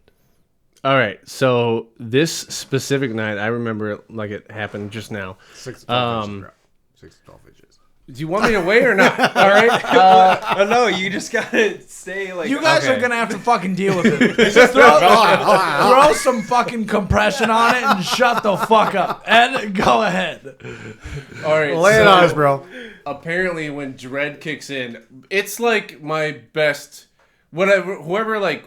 All right. So this specific night, I remember it like it happened just now. 6 to 12 inches, bro. 6 to 12 inches. Do you want me to wait or not? All right. Oh, no, you just gotta say like. You guys Okay. are gonna have to fucking deal with it. Just throw some fucking compression on it and shut the fuck up. Ed, go ahead. All right. Lay it on us, bro. Apparently, when Dread kicks in, it's like my best. Whoever like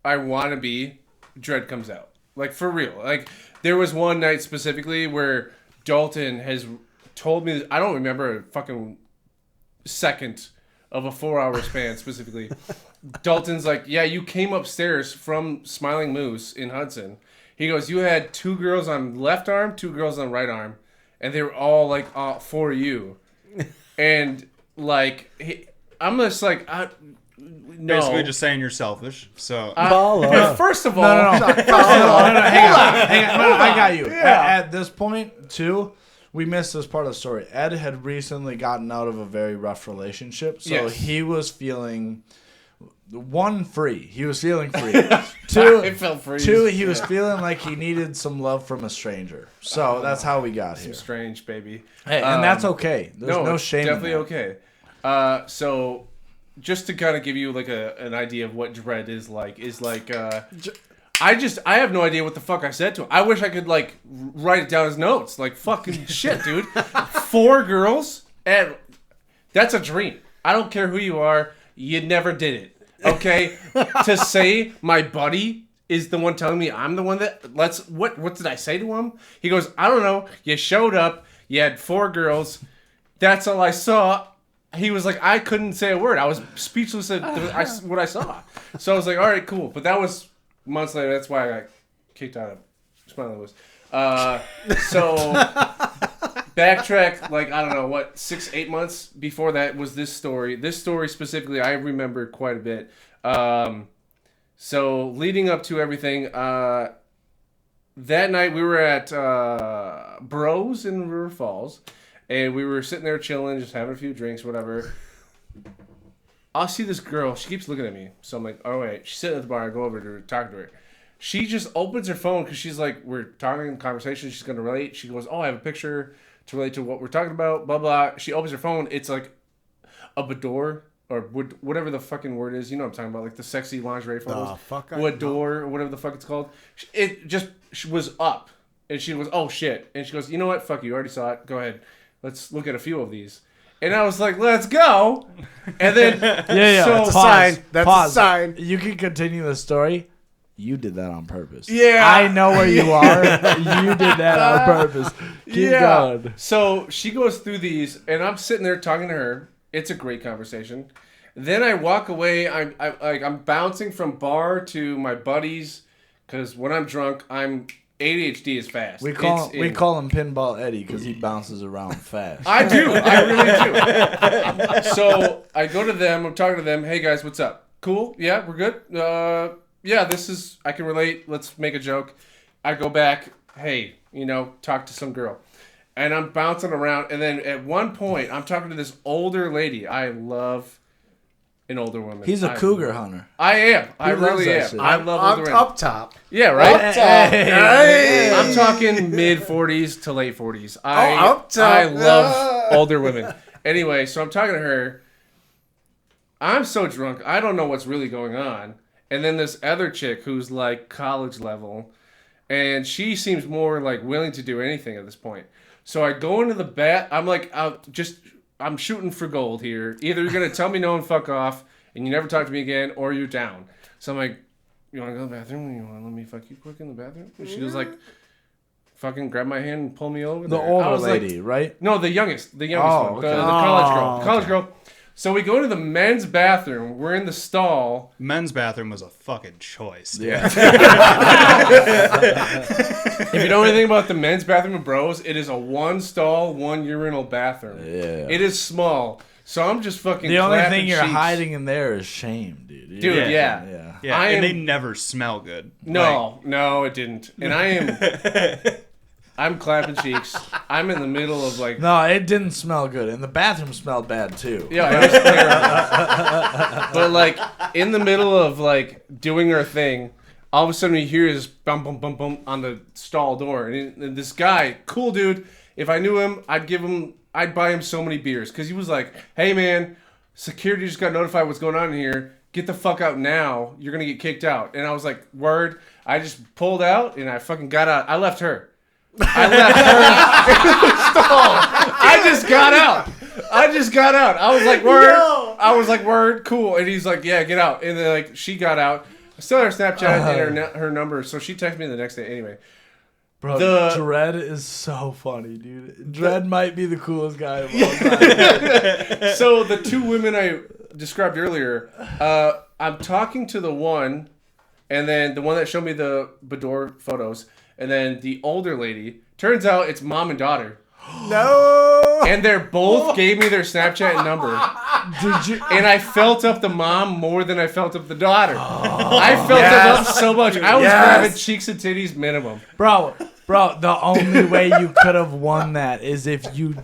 I want to be, Dread comes out. Like for real. Like there was one night specifically where Dalton has told me. I don't remember a fucking second of a 4-hour span specifically. Dalton's like, yeah, you came upstairs from Smiling Moose in Hudson. He goes, you had 2 girls on left arm, 2 girls on right arm, and they were all like for you. And like, I'm just like, no. Basically just saying you're selfish. So First of all, No, hang on. I got you. At this point, too, we missed this part of the story. Ed had recently gotten out of a very rough relationship, so Yes. he was feeling 1, free. He was feeling free. 2, I felt free. 2, he was feeling like he needed some love from a stranger. So that's how we got here. Strange, baby. Hey, and that's okay. There's no shame. Definitely in that. okay. So, just to kind of give you like an idea of what dread is like, I have no idea what the fuck I said to him. I wish I could like write it down as notes. Like fucking shit, dude. 4 girls, and that's a dream. I don't care who you are. You never did it. Okay, to say my buddy is the one telling me I'm the one that what did I say to him? He goes, I don't know. You showed up. You had 4 girls. That's all I saw. He was like, I couldn't say a word. I was speechless at what I saw. So I was like, all right, cool. But that was months later. That's why I got kicked out of Smiling Lewis. So backtrack, like, I don't know, 6-8 months before that was this story. This story specifically, I remember quite a bit. So leading up to everything, that night we were at Bros in River Falls, and we were sitting there chilling, just having a few drinks, whatever. I'll see this girl. She keeps looking at me. So I'm like, oh, wait. She's sitting at the bar. I go over to her, talk to her. She just opens her phone because she's like, we're talking in conversation. She's going to relate. She goes, oh, I have a picture to relate to what we're talking about, blah, blah. She opens her phone. It's like a boudoir or whatever the fucking word is. You know what I'm talking about. Like the sexy lingerie photos. Boudoir or whatever the fuck it's called. It just was up. And she goes, oh, shit. And she goes, you know what? Fuck you. You already saw it. Go ahead. Let's look at a few of these. And I was like, let's go. And then, So, that's a sign. That's Pause. a sign. You can continue the story. You did that on purpose. Yeah. I know where you are. You did that on purpose. Keep going. So she goes through these, and I'm sitting there talking to her. It's a great conversation. Then I walk away. I'm bouncing from bar to my buddies because when I'm drunk, ADHD is fast. We call him Pinball Eddie because he bounces around fast. I do. I really do. So I go to them. I'm talking to them. Hey, guys, what's up? Cool? Yeah, we're good? Yeah, I can relate. Let's make a joke. I go back. Hey, talk to some girl. And I'm bouncing around. And then at one point, I'm talking to this older lady. I love an older woman. He's a cougar hunter. I am. I really am. Shit. I love older women. Up top. Yeah, right? Up top. Hey. I'm talking mid-40s to late 40s. Up top. I love older women. Anyway, so I'm talking to her. I'm so drunk. I don't know what's really going on. And then this other chick who's like college level. And she seems more like willing to do anything at this point. So I go into the bat. I'm like, I'm shooting for gold here. Either you're going to tell me no and fuck off and you never talk to me again, or you're down. So I'm like, you want to go to the bathroom? You want to let me fuck you quick in the bathroom? And she was like, fucking grab my hand and pull me over the there. older lady, right? No, the youngest one. Okay. The college girl. So we go to the men's bathroom. We're in the stall. Men's bathroom was a fucking choice. Yeah. If you know anything about the men's bathroom of Bros, it is a 1-stall, 1-urinal bathroom. Yeah. It is small. So I'm just fucking The only thing you're cheeks. hiding in there is shame, dude. Dude, yeah. And they never smell good. No, it didn't. And I'm clapping cheeks. I'm in the middle of like... No, it didn't smell good. And the bathroom smelled bad, too. Yeah, it was terrible. But like, in the middle of like doing her thing, all of a sudden you hear this bum, bum, bum, bum on the stall door. And this guy, cool dude, if I knew him, I'd buy him so many beers. Because he was like, hey man, security just got notified what's going on in here. Get the fuck out now. You're going to get kicked out. And I was like, word. I just pulled out and I fucking got out. I left her in the stall. I just got out. I was like, word. I was like, word, cool. And he's like, yeah, get out. And then like she got out. I still had her Snapchat and her number, so she texted me the next day. Anyway, bro, Dredd is so funny, dude. Dredd might be the coolest guy of all time. So the 2 women I described earlier, I'm talking to the one, and then the one that showed me the boudoir photos. And then the older lady, turns out it's mom and daughter. No! And they're both gave me their Snapchat number. Did you? And I felt up the mom more than I felt up the daughter. I felt them up so much. I was grabbing cheeks and titties minimum. Bro, the only way you could have won that is if you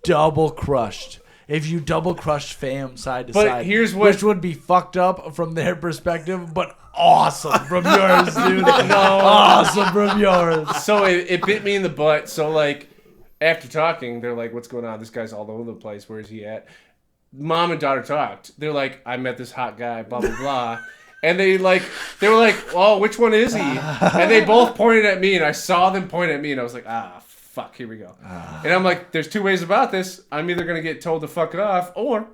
double crushed. if you double crushed fam side to But side. here's what- which would be fucked up from their perspective, but awesome from yours, dude. Awesome from yours. So it bit me in the butt. So like after talking, they're like, "What's going on? This guy's all over the place. Where is he at?" Mom and daughter talked. They're like, "I met this hot guy, blah blah blah," and they were like, "Oh, which one is he?" And they both pointed at me, and I saw them point at me, and I was like, "Ah, fuck, here we go." And I'm like, "There's two ways about this. I'm either gonna get told to fuck it off, or."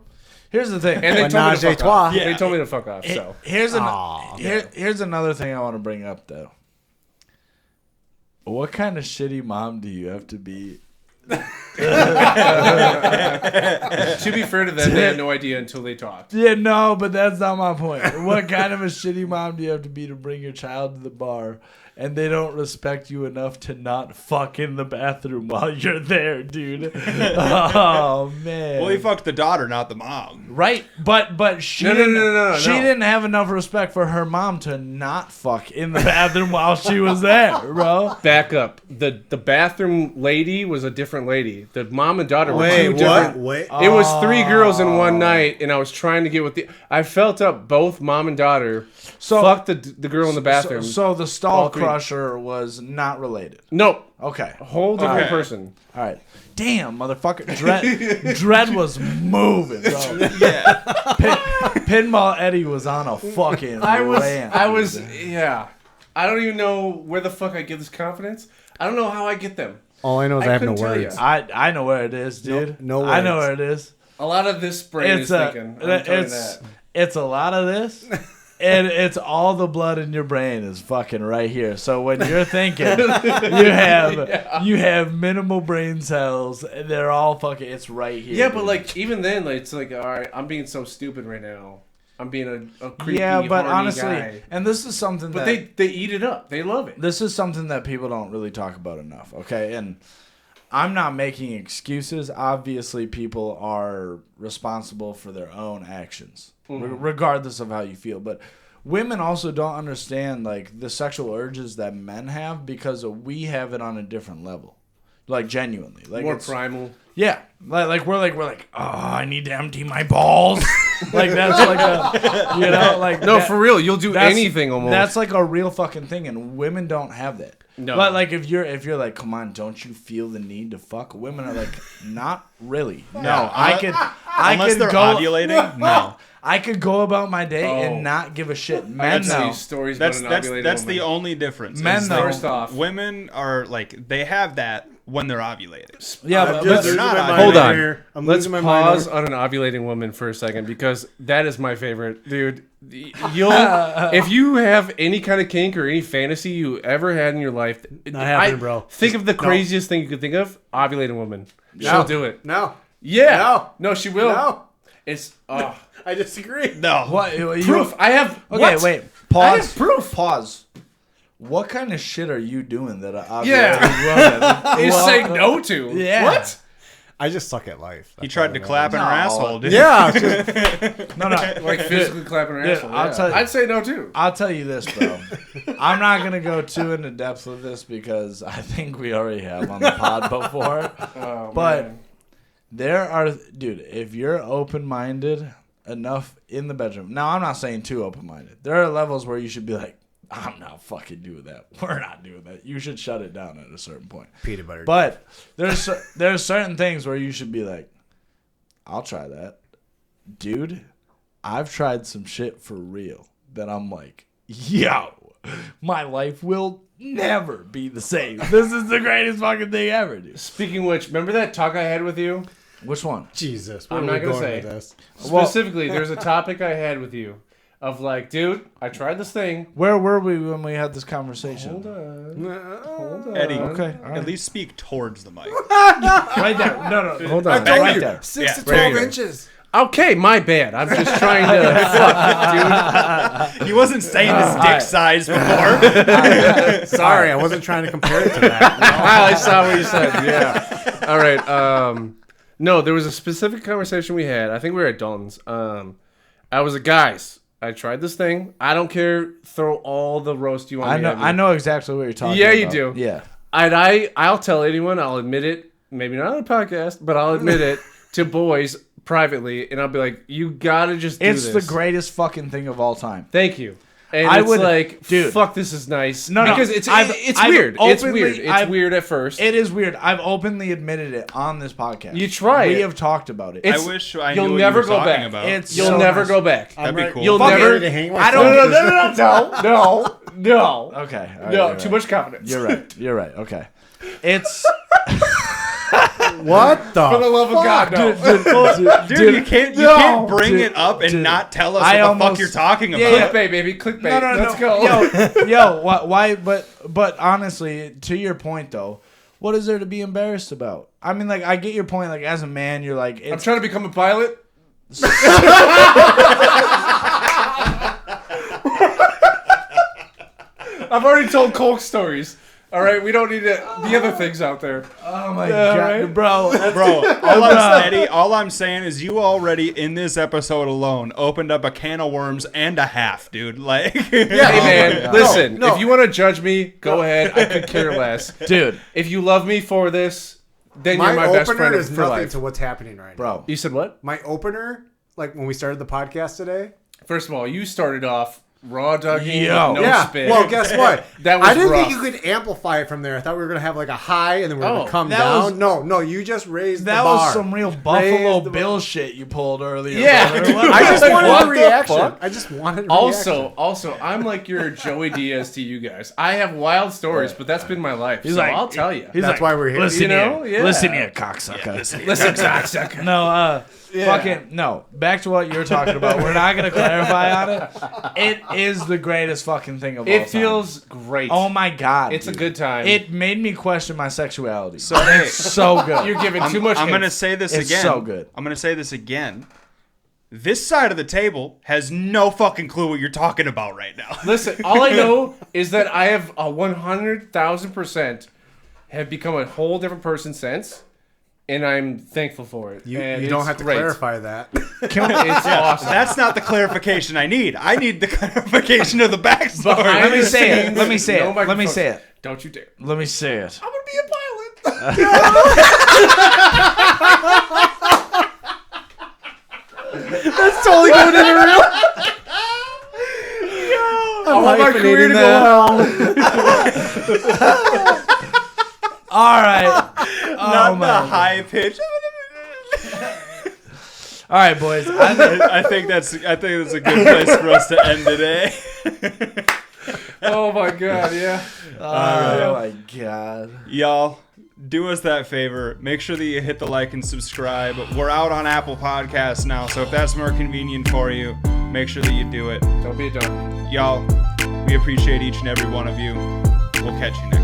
Here's the thing. And they told me to fuck off. Yeah. They told me to fuck off. So here's another thing I want to bring up though. What kind of shitty mom do you have to be? To be fair to them, they had no idea until they talked. Yeah, no, but that's not my point. What kind of a shitty mom do you have to be to bring your child to the bar and they don't respect you enough to not fuck in the bathroom while you're there, dude? Oh, man. Well, he fucked the daughter, not the mom. Right, but she No. she didn't have enough respect for her mom to not fuck in the bathroom while she was there, bro. Back up. The bathroom lady was a different lady. The mom and daughter were two Wait, different. what? Wait. It was 3 girls in one night, and I was trying to get with the. I felt up both mom and daughter. So fuck the girl in the bathroom. So the stall All three. crusher was not related. Nope. Okay. A whole different Okay. person. All right. Damn, motherfucker. Dread was moving, bro. Yeah. Pinball Eddie was on a fucking rant. Yeah. I don't even know where the fuck I get this confidence. I don't know how I get them. All I know is I have no couldn't tell words. you. I know where it is, dude. No I know words. where it is. A lot of this brain is thinking. I'm telling you that. It's a lot of this. And it's all the blood in your brain is fucking right here. So when you're thinking, you have minimal brain cells. And they're all fucking. It's right here. Yeah, dude. but like even then, like, it's like, all right, I'm being so stupid right now. I'm being a creepy, yeah, but horny honestly, guy. and this is something But that they eat it up. They love it. this is something that people don't really talk about enough. Okay, and I'm not making excuses. Obviously, people are responsible for their own actions, regardless of how you feel. But women also don't understand like the sexual urges that men have because we have it on a different level, like genuinely, like More it's- primal. Yeah, like we're like, oh, I need to empty my balls. Like that's like a, like No, that- for real, you'll do that's- anything almost. That's like a real fucking thing, and women don't have that. No. But like if you're like, come on, don't you feel the need to fuck? Women are like, not really. No, Yeah. I Unless could they're go ovulating, no. I could go about my day Oh. and not give a shit. I Men got to tell though. you stories That's about an ovulating that's woman. the only difference. Men, is though. that First off, women are like they have that when they're ovulating. Yeah, I'm but just they're losing not my on- mind Hold over on. here. I'm Let's losing my mind pause over- on an ovulating woman for a second because that is my favorite, dude. You'll if you have any kind of kink or any fantasy you ever had in your life, Not happening, bro. Think of the No. craziest thing you could think of: ovulating woman. No. She'll do it. No. Yeah. No, she will. No. It's I disagree. No. what you, proof. I have. Okay, what? wait. I Pause. have proof. Pause. What kind of shit are you doing that? Yeah. He's Well, saying no to. Yeah. What? I just suck at life. He That's tried all to I clap in her No. asshole, dude. Yeah. it's just- No, no. Like physically clapping her dude, asshole. I'll Yeah. tell you- I'd say no too. I'll tell you this, bro. I'm not gonna go too into depth with this because I think we already have on the pod before. Oh, But man. there are, dude, if you're open-minded enough in the bedroom. Now, I'm not saying too open-minded. There are levels where you should be like, I'm not fucking doing that. We're not doing that. You should shut it down at a certain point. Peanut butter. But there's certain things where you should be like, I'll try that. Dude, I've tried some shit for real that I'm like, yo, my life will never be the same. This is the greatest fucking thing ever, dude. Speaking of which, remember that talk I had with you? Which one? Jesus. Where I'm are not we gonna going say. with this? Specifically, there's a topic I had with you of like, dude, I tried this thing. Where were we when we had this conversation? Hold on. Eddie, Okay, all right. at least speak towards the mic. Right there. No. Hold I on. told Right you. there. 6 to Right 12 here. inches. Okay, my bad. I'm just trying to fuck, He wasn't saying his dick right. size before. Sorry, I wasn't trying to compare it to that. I saw what you said. Yeah. All right. No, there was a specific conversation we had. I think we were at Dalton's. I was like, guys, I tried this thing. I don't care. Throw all the roast you want. I know exactly what you're talking Yeah, about. you do. Yeah. I'll tell anyone. I'll admit it. Maybe not on a podcast, but I'll admit it to boys. privately, and I'll be like, "You gotta just do It's this." the greatest fucking thing of all time. Thank you. And I it's would- like, dude. fuck, this is nice. No, because it's weird. It's weird. It's weird at first. It is weird. I've openly admitted it on this podcast. You try We it. have talked about it. I wish I you'll knew what never you were go talking back. about. You'll never go back. That'd be cool. You'll Fuck, never. ready to hang I don't. No. Okay. all right, No, you're too right. much confidence. You're right. Okay. It's What the? For the love of God, no. Dude, you can't bring it up and not tell us what the fuck you're talking about. Clickbait, baby. Clickbait. No. Let's go. Yo, why? But honestly, to your point though, what is there to be embarrassed about? I mean, like, I get your point. Like, as a man, you're like, I'm trying to become a pilot. I've already told Coke stories. All right, we don't need the other things out there. Oh my god, right? bro! All I'm saying is you already in this episode alone opened up a can of worms and a half, dude. Like, Hey man, listen. If you want to judge me, go ahead. I could care less, dude. If you love me for this, then my you're my best opener friend is for nothing life, to what's happening right now. Bro, you said what? My opener, like when we started the podcast today. First of all, you started off raw dogging, Yo. no Yeah. spit. Well, guess what? That was I didn't rough. think you could amplify it from there. I thought we were gonna have like a high and then we were gonna come that down. was- No, you just raised that the bar. was some real Buffalo Raised the bar. Bill shit you pulled earlier. Yeah. brother. What- I just wanted What a the reaction. fuck? I just wanted a reaction. Also, I'm like your Joey Diaz to you guys. I have wild stories, but that's been my life. He's so like- I'll tell you. He's That's why we're here. Listen You know? here, Yeah. listen here, cocksucker. Listen, cocksucker. No, fucking no. Back to what you're talking about. We're not gonna clarify on it. It is the greatest fucking thing of all time. It feels great. Oh my god, It's a dude. good time. It made me question my sexuality. So, it's so good. You're giving too much. I'm hints. gonna say this It's again. so good. I'm gonna say this again. This side of the table has no fucking clue what you're talking about right now. Listen, all I know is that I have a 100,000% have become a whole different person since, and I'm thankful for it. You And don't it's have to great. clarify that. It's awesome. That's not the clarification I need. I need the clarification of the backstory. Behind Let me the say it. scenes, Let me say no it. Let me microphones. say it. Don't you dare. Let me say it. I'm gonna be a pilot. That's totally going in the real. I want my career to go well. All right. Not my the God. high pitch. All right, boys. I think that's a good place for us to end today. Oh my god, yeah. Oh my god. Y'all, do us that favor. Make sure that you hit the like and subscribe. We're out on Apple Podcasts now, so if that's more convenient for you, make sure that you do it. Don't be a dumb. Y'all, we appreciate each and every one of you. We'll catch you next time.